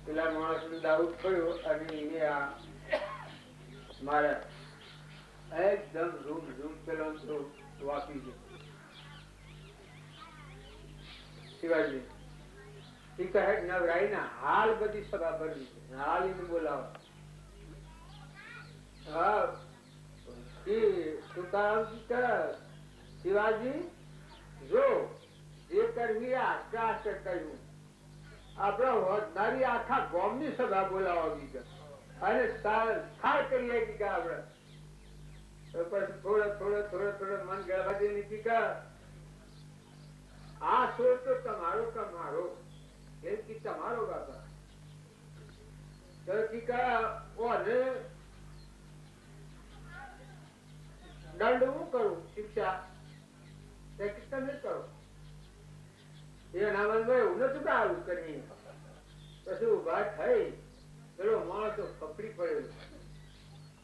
પેલા માણસ ને દાઉદ પડ્યો અને એને આ મારા એકદમ રૂમ રૂમ પેલો વાપી ગયો શિવાજી એ કહે નવરાઈ ના હાલ બધી સભા ભરવી છે હાલ એને બોલાવો હા શિવાજી જો જે કરવી આસ્તે કર્યું આપડે વધનારી આખા ગામ ની સભા બોલાવી છે અને થાળ કરીએ કે આપડે પછી થોડો મન ગળવાજી નીકળી કે આ શોર તો તમારો કે મારો એમ કે તમારો બાપા તો ઓને દંડ હું કરું શિક્ષા તમે કરો એ નામન એવું નતું કે આવું કરી પછી ઉભા થઈ પેલો માણસો કપડી પડેલો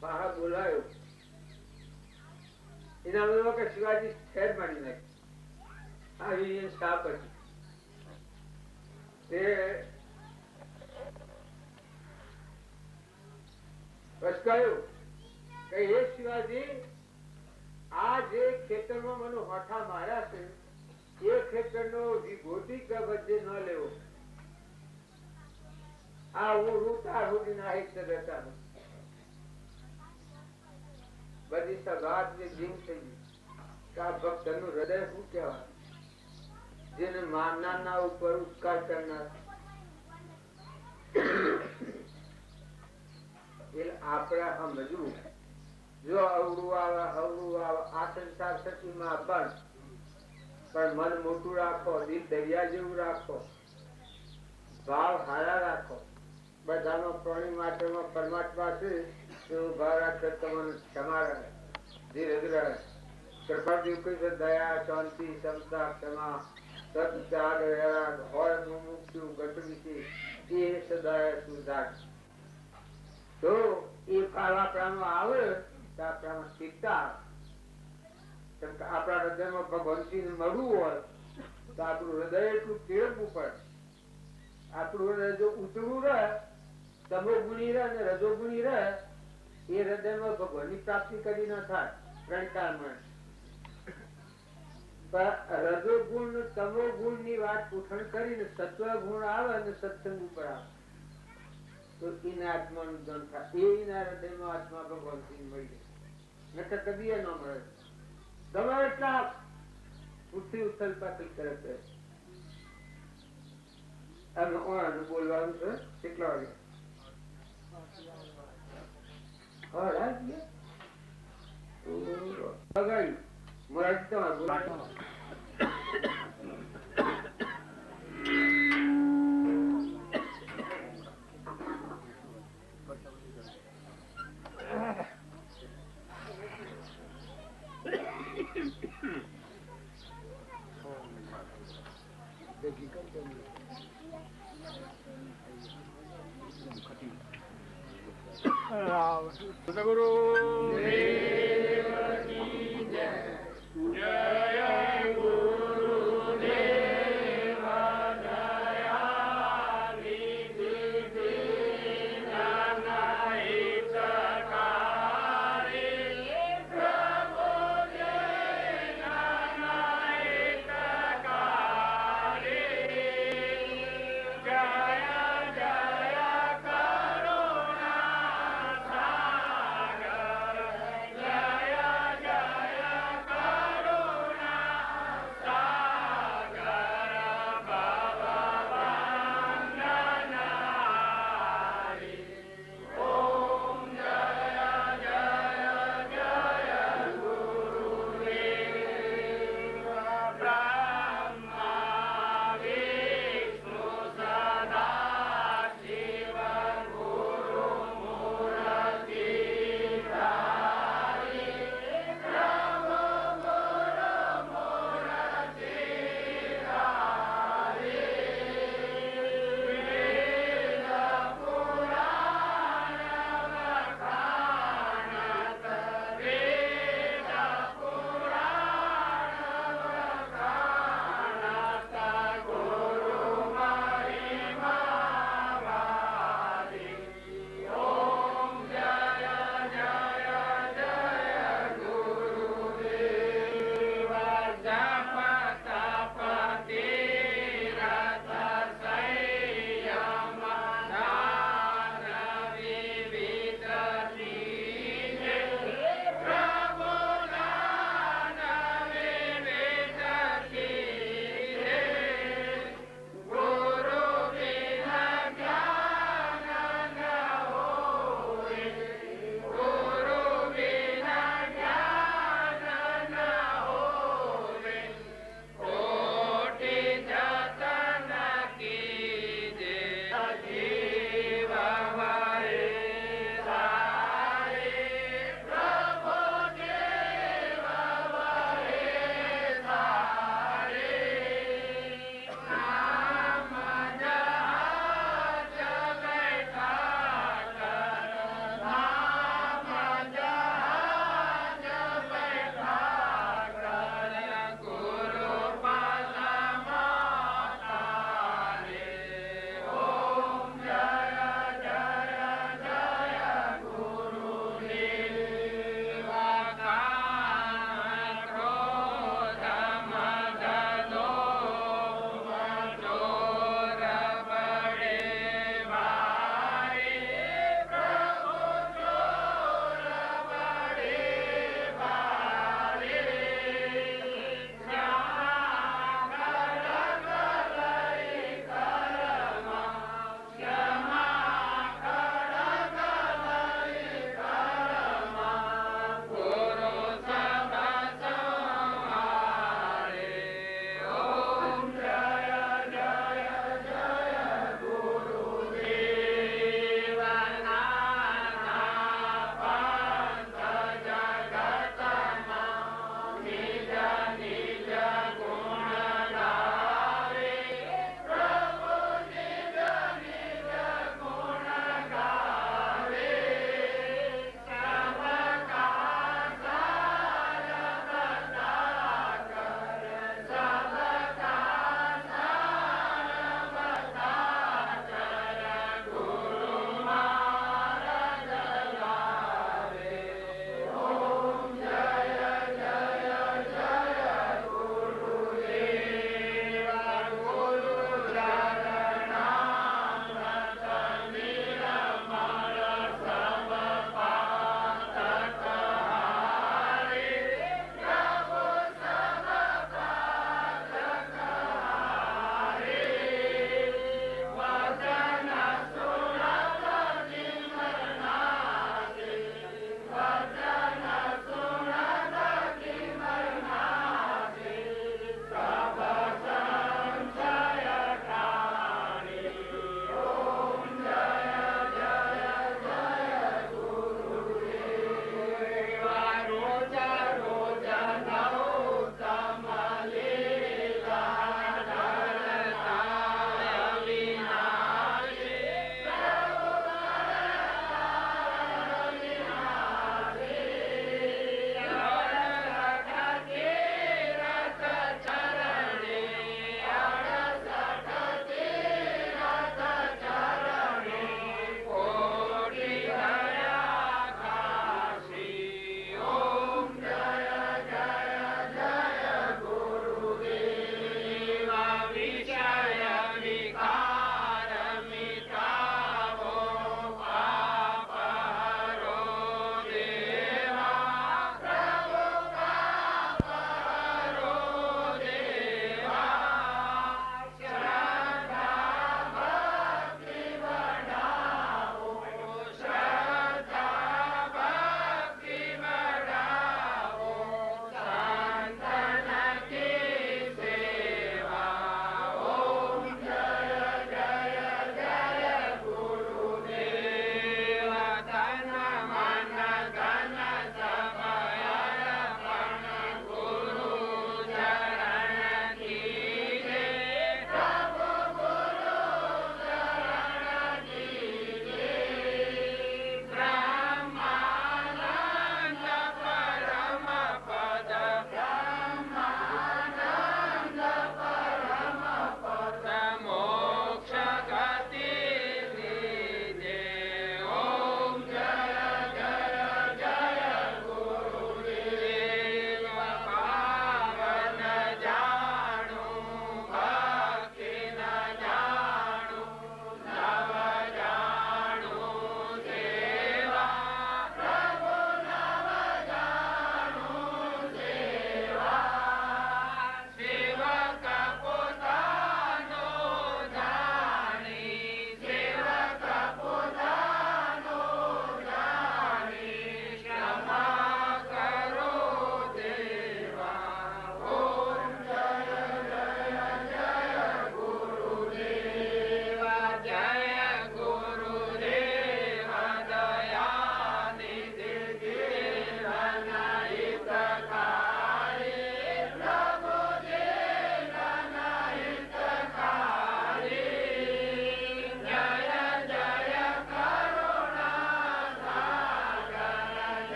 બહાર બોલાયો એના બધા કે શિવાજી ખેર મારી નાખી આવી સાપ હતી તે બસ કહ્યું કે એ શિવાજી આ જે ખેતરમાં મને હોઠા માર્યા છે એ ખેતરનો વિભૂતિ કે વચ્ચે ન લેવો આ હું રૂતા રૂડી ના એક જતા બધી સભા જીવ થઈ ગઈ કે આ ભક્ત નું હૃદય શું કહેવાય જેને માનનાર ના ઉપર ઉપકાર કરનાર આપડે સમજવું જો અવળું આવે આ સંસાર સચીમાં પણ મન મોટું રાખો દિલ દરિયા જેવું રાખો ભાવ હારા રાખો બધાનો પ્રાણી માટેમાં પરમાત્મા છે એવું ભાવ રાખે તમને ક્ષમા રહે ધીરે ધીરે કૃપાથી કઈ દયા શાંતિ ક્ષમતા ક્ષમા સત્યાગ હોય મુક્તિ ગટવી એ સદાય સુધાર તો એ આપણામાં આવે તો આપણામાં શીખતા આપણા હૃદયમાં ભગવંતી મળવું હોય તો આપણું હૃદય એટલું કેળવવું પડે આપણું હૃદય જો ઉતરવું રહે તમો ગુણી રહે અને રજો ગુણી રહે એ હૃદયમાં ભગવાનની પ્રાપ્તિ કરી ન થાય પ્રણકારમાં રજો ગુણ તમો ગુણ ની વાત પૂછણ કરીને સત્વ ગુણ આવે અને સત્સંગ ઉપર આવે તો એના આત્માનું ધન થાય એના હૃદયમાં આત્મા ભગવાનથી મળી જાય નકર કદી ન મળે ગમે એટલા પૃથ્વી ઉથલ પાથલ કરે છે બોલવાનું છે કેટલા વાગે મરાઠી તમારે બોલવાનું ગુરુ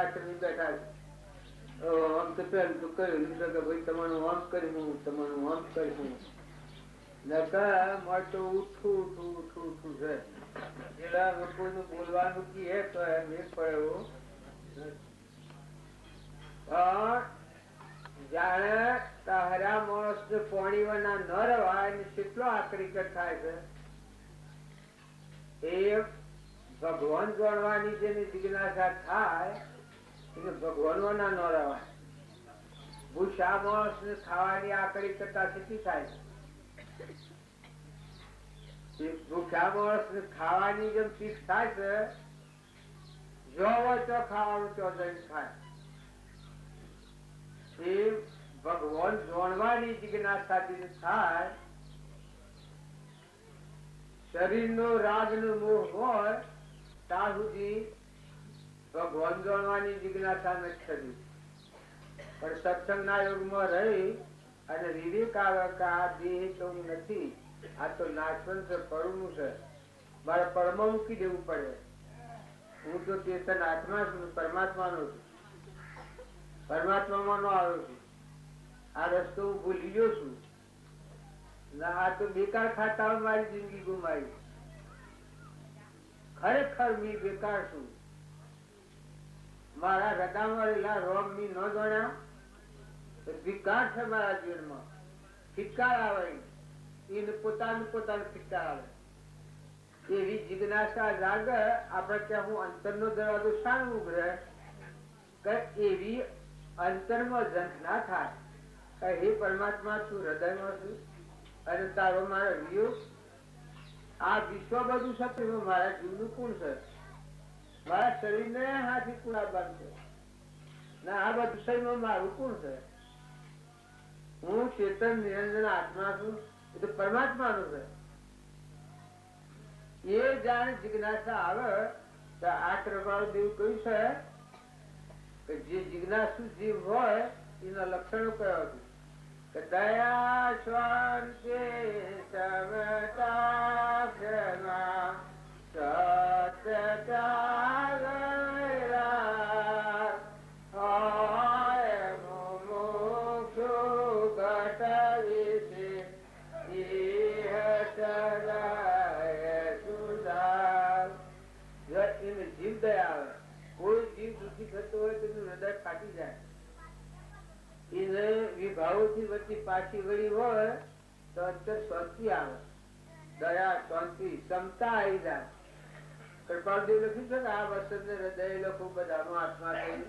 આશ્રમી બેઠા છે. આમ તો પેલું તો કહ્યું કે ભાઈ તમારું આમ કર્યું, તમારું આમ કર્યું. નકા મારે તો ઉઠું છે. પેલા લોકોનું બોલવાનું કહે તો એમ એક પડ્યો. જાણે તારા માણસ ને પોણીવાના ન રવાય ને કેટલો આકરીકર થાય છે. એ ભગવાન જાણવાની જેની જિજ્ઞાસા થાય એને ભગવાનોના ન રવાય. ભૂષા માણસ ને ખાવાની આકરી કરતા કેટલી થાય છે. ભૂખા માણસ ને ખાવાની જેમ શીખ થાય છે, જો હોય તો ખાવાનું તો થાય. એ ભગવાન જાણવાની જિજ્ઞાસા થાય. શરીર નો રાગ નો મોહ હોય ત્યાં સુધી ભગવાન જાણવાની જિજ્ઞાસા નથી થતી. પણ સત્સંગના યોગમાં રહી અને વિવેક આવે કે આ દેહ તો હું નથી, આ તો નાશવંત છે, પડવું છે, મારે પડમાં મૂકી દેવું પડે. હું તો ચેતન આત્મા છું, પરમાત્માનો છું, પરમાત્મામાં નો આવ્યો છું. આ રસ્તો હું ભૂલી ગયો છું. આ તો બેકાર ખાતા મારી જિંદગી ગુમાવી. ખરેખર મી બેકાર છું. મારા હૃદયમાં રહેલા રોગ મી ન ગણ્યા. વિકાર છે મારા જીવનમાં. ફિટકાર આવે એને પોતાનું ફિટકાર આવે. એવી જિજ્ઞાસા જાગે આપણે કે હું અંતરનો દરવાજો શાન ઉઘડે કે એવી અંતરમાં જંખ ના થાય. હે પરમાત્મા તું હૃદયમાં છું અને તારો મારો વિયોગ. આ વિશ્વ બધું સત્ય મારા જીવનું કોણ છે? મારા શરીર ને હાથી કુણા બાંધશે ના આ બધું શરીરમાં મારું કોણ છે? હું ચેતન નિરંજન આત્મા છું, એ તો પરમાત્માનું છે. એ જાણે જિજ્ઞાસા આવે તો આ કૃપાળુ દેવ કહ્યું છે કે જે જિજ્ઞાસુ જીવ હોય એના લક્ષણો કયા હતું કે દયા શાંતિ સમતા ક્ષમા સત્ય જીવ દયા આવે. કોઈ જીવ દુઃખી થતો હોય તો એનું હૃદય ફાટી જાય. એને વિભાવોથી વચ્ચે પાછી વળી હોય તો અંતર શાંતિ આવે. દયા શાંતિ ક્ષમતા આવી જાય. કૃપાળદેવ લખ્યું છે કે આ વસંત હૃદય લખો બધામાં આત્મા થઈ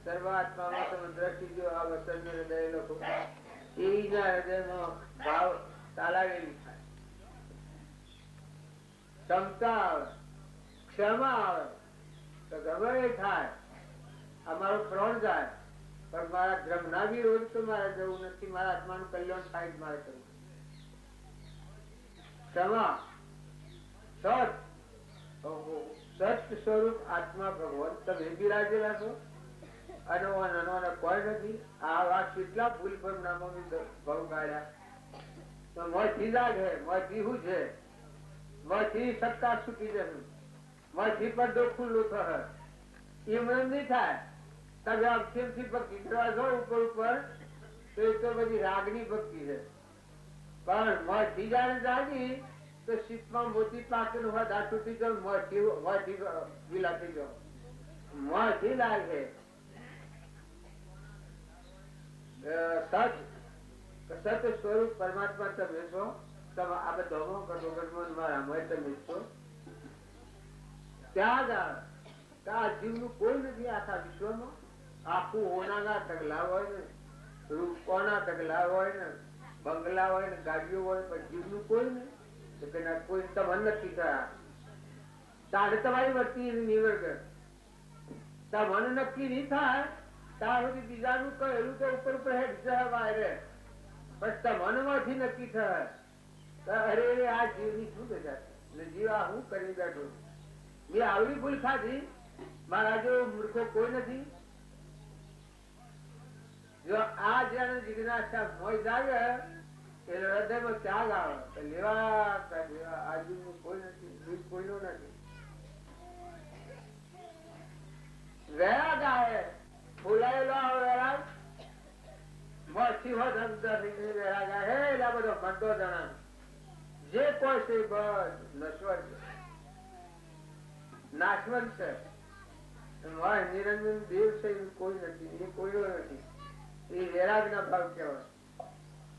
સર્વ આત્મામાં તમે દ્રષ્ટિ જો આ વસંત હૃદય લખો એના હૃદયમાં ભાવ તાલાવેલી થાય. ક્ષમતા આવે, ક્ષમા આવે તો ગમે થાય. અમારો પ્રાણ જાય પણ મારા ધર્મના વિરોધ તો મારે જવું નથી. મારા આત્માનું કલ્યાણ થાય મારે કરવું. ક્ષમા સત સ્વરૂપ આત્મા ભગવાન તમે બિરાજેલા છો અને કોઈ નથી. આ વાત કેટલા ભૂલ પર નામો ભાવ કાઢ્યા. મોથી લાગે મોથી શું છે? મોથી સત્તા છૂટી જશે, મોથી પર દો ખુલ્લું થશે. એમ નહીં થાય. તમે અક્ષરથી ભક્તિ કરવા જાઓ ઉપર તો એ તો બધી રાગની ભક્તિ છે. પણ મોથી જાણે જાગી તો શીતમાં મોતી પાકેલું હોય આ તૂટી જાવ મોથી ગીલા થઈ જાવ. મોથી લાગે સત સ્વરૂપ પરમાત્મા તમે છો. આ બધા મારા તમે છો. ત્યાં જ આ જીવનું કોઈ નથી આખા વિશ્વમાં. આખું હોનાના ઢગલા હોય ને, રૂપોના ઢગલા હોય ને, બંગલા હોય ને, ગાડીઓ હોય, પણ જીવનું કોઈ ને કોઈ તમને નથી થયા. તારે તમારી વસ્તી નિવડ કર. તમને નક્કી નહીં થાય ત્યાં સુધી બીજાનું કહેલું તો ઉપર ઉપર હેડ જવાય પણ તમને માંથી નક્કી થાય. અરે આ જીવની શું દશા છે? જીવ આ હું કરી બેઠો. મેં આવડી ભૂલ ખાધી. મારા જો મૂર્ખો કોઈ નથી. જો આ જયારે જિજ્ઞાસા મોય જાગે એટલે હૃદયમાં ત્યાગ આવે. લેવા આ જીવનું કોઈ નથી, જીવ કોઈનો નથી. ગયા મોટો જણા જે કોઈ છે બસ નશ્વર છે, નાશવંત છે. નિરંજન દેવ છે એ કોઈ નથી, એ કોઈ નથી. એ વૈરાગ ના ભાવ કહેવાય.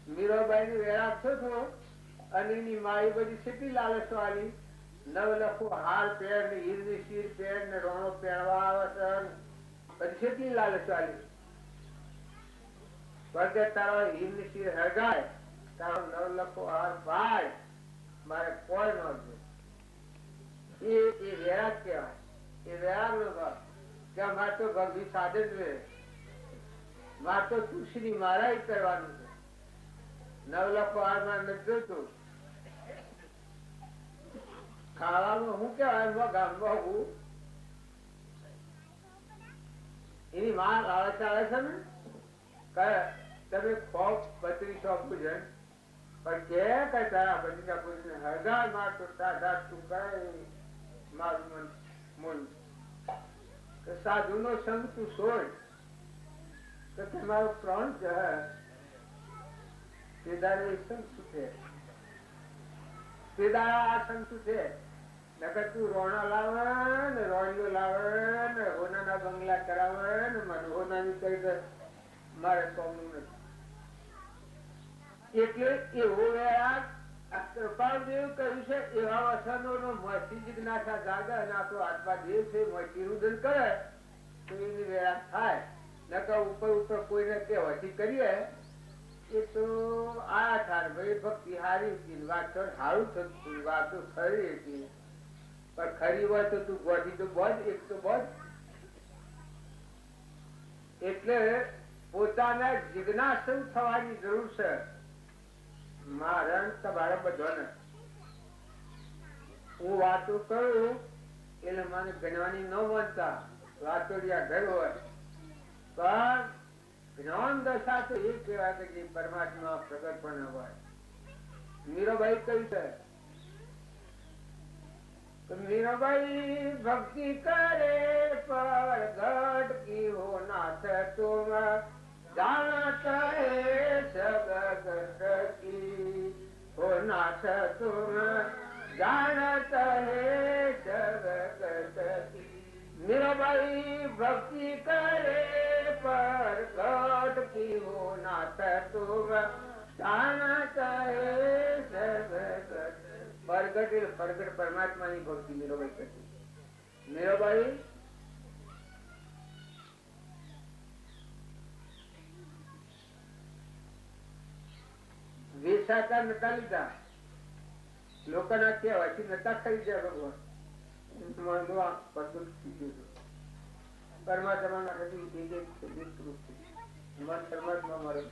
મીરાબાઈ ની વૈરાગ થયો અને એની માળી બધી સીટી લાલચ વાળી, નવલખો હાર પહેર ને હીરની શીર પહેર ને રોણો પહેરવા આવે છે, બધી સીટી લાલચ વાળી. વર્ગે તારો હીરની શીર હરગાય, તારો નવલખો હાર ભાઈ, મારે કોઈ ન દે. એ વૈરાગ કહેવાય. એ વૈરાગ નો ભાવ કે મારે તો ભગવી સાધન છે, મારે તો તુલસી મારા કરવાનું છે. નવલખો હાર માં નથી જોતું. ખાવાનું શું કેવાય ગામમાં હું એની માં લાલચ આવે છે ને તમે ખોફ 3200 પૂજન પણ કે તારા બધી પૂજન હજાર માં તો તું કરે મારું મન સાધુ નો સંગ તું છોડ તો તમારો પ્રાણ પેદારે સંગ શું છે? પેદારા આ સંગ શું છે? નકર તું રોણા લાવે ને રોણીઓ લાવે ને હોનાના બંગલા કરાવે ને મને હોનાની કરી મારે કોમનું નથી. એટલે એવો વૈરાગ કૃપાળદેવ કહ્યું છે. એવા વસનો નો મસ્તી જિજ્ઞાસા જાગે અને આપણો આત્મા દેવ છે મસ્તી રુદન કરે તો એની વૈરાગ થાય. નકર ઉપર કોઈને કહેવાથી કરીએ એ તો આ થાય ભાઈ ભક્તિ હારી હતી, વાત સારું થતું, વાતો ખરી હતી, પણ ખરી હોય તો તું ગોઠી તો બોજ, એક તો બોજ. એટલે પોતાના જિજ્ઞાસુ થવાની જરૂર છે. મારા તમારા બધાને હું વાતો કરું એટલે મને ગણવાની ન બનતા, વાતોડિયા ઘર હોય, પણ જ્ઞાન દશા તો એ કહેવાય કે જે પરમાત્મા પ્રગટ પણ હોય. મીરાબાઈ કહ્યું છે મીરાબાઈ ભક્તિ કરે પર ગઢ કી હો નાથ તુમ જાણત હે જગત की हो नाथ तुम जानत है जगत की. मीराबाई भक्ति करे पर गट की हो नाथ तुम जानत है जगत. परगट परमात्मा ની ભક્તિ મીરાબાઈ કરતી. મીરાબાઈ વેસાતા નતા લીધા, લોકોના કહેવાથી નતા ખાઈ જાય ભગવાન. પરમાત્મા પરમાત્મા મારો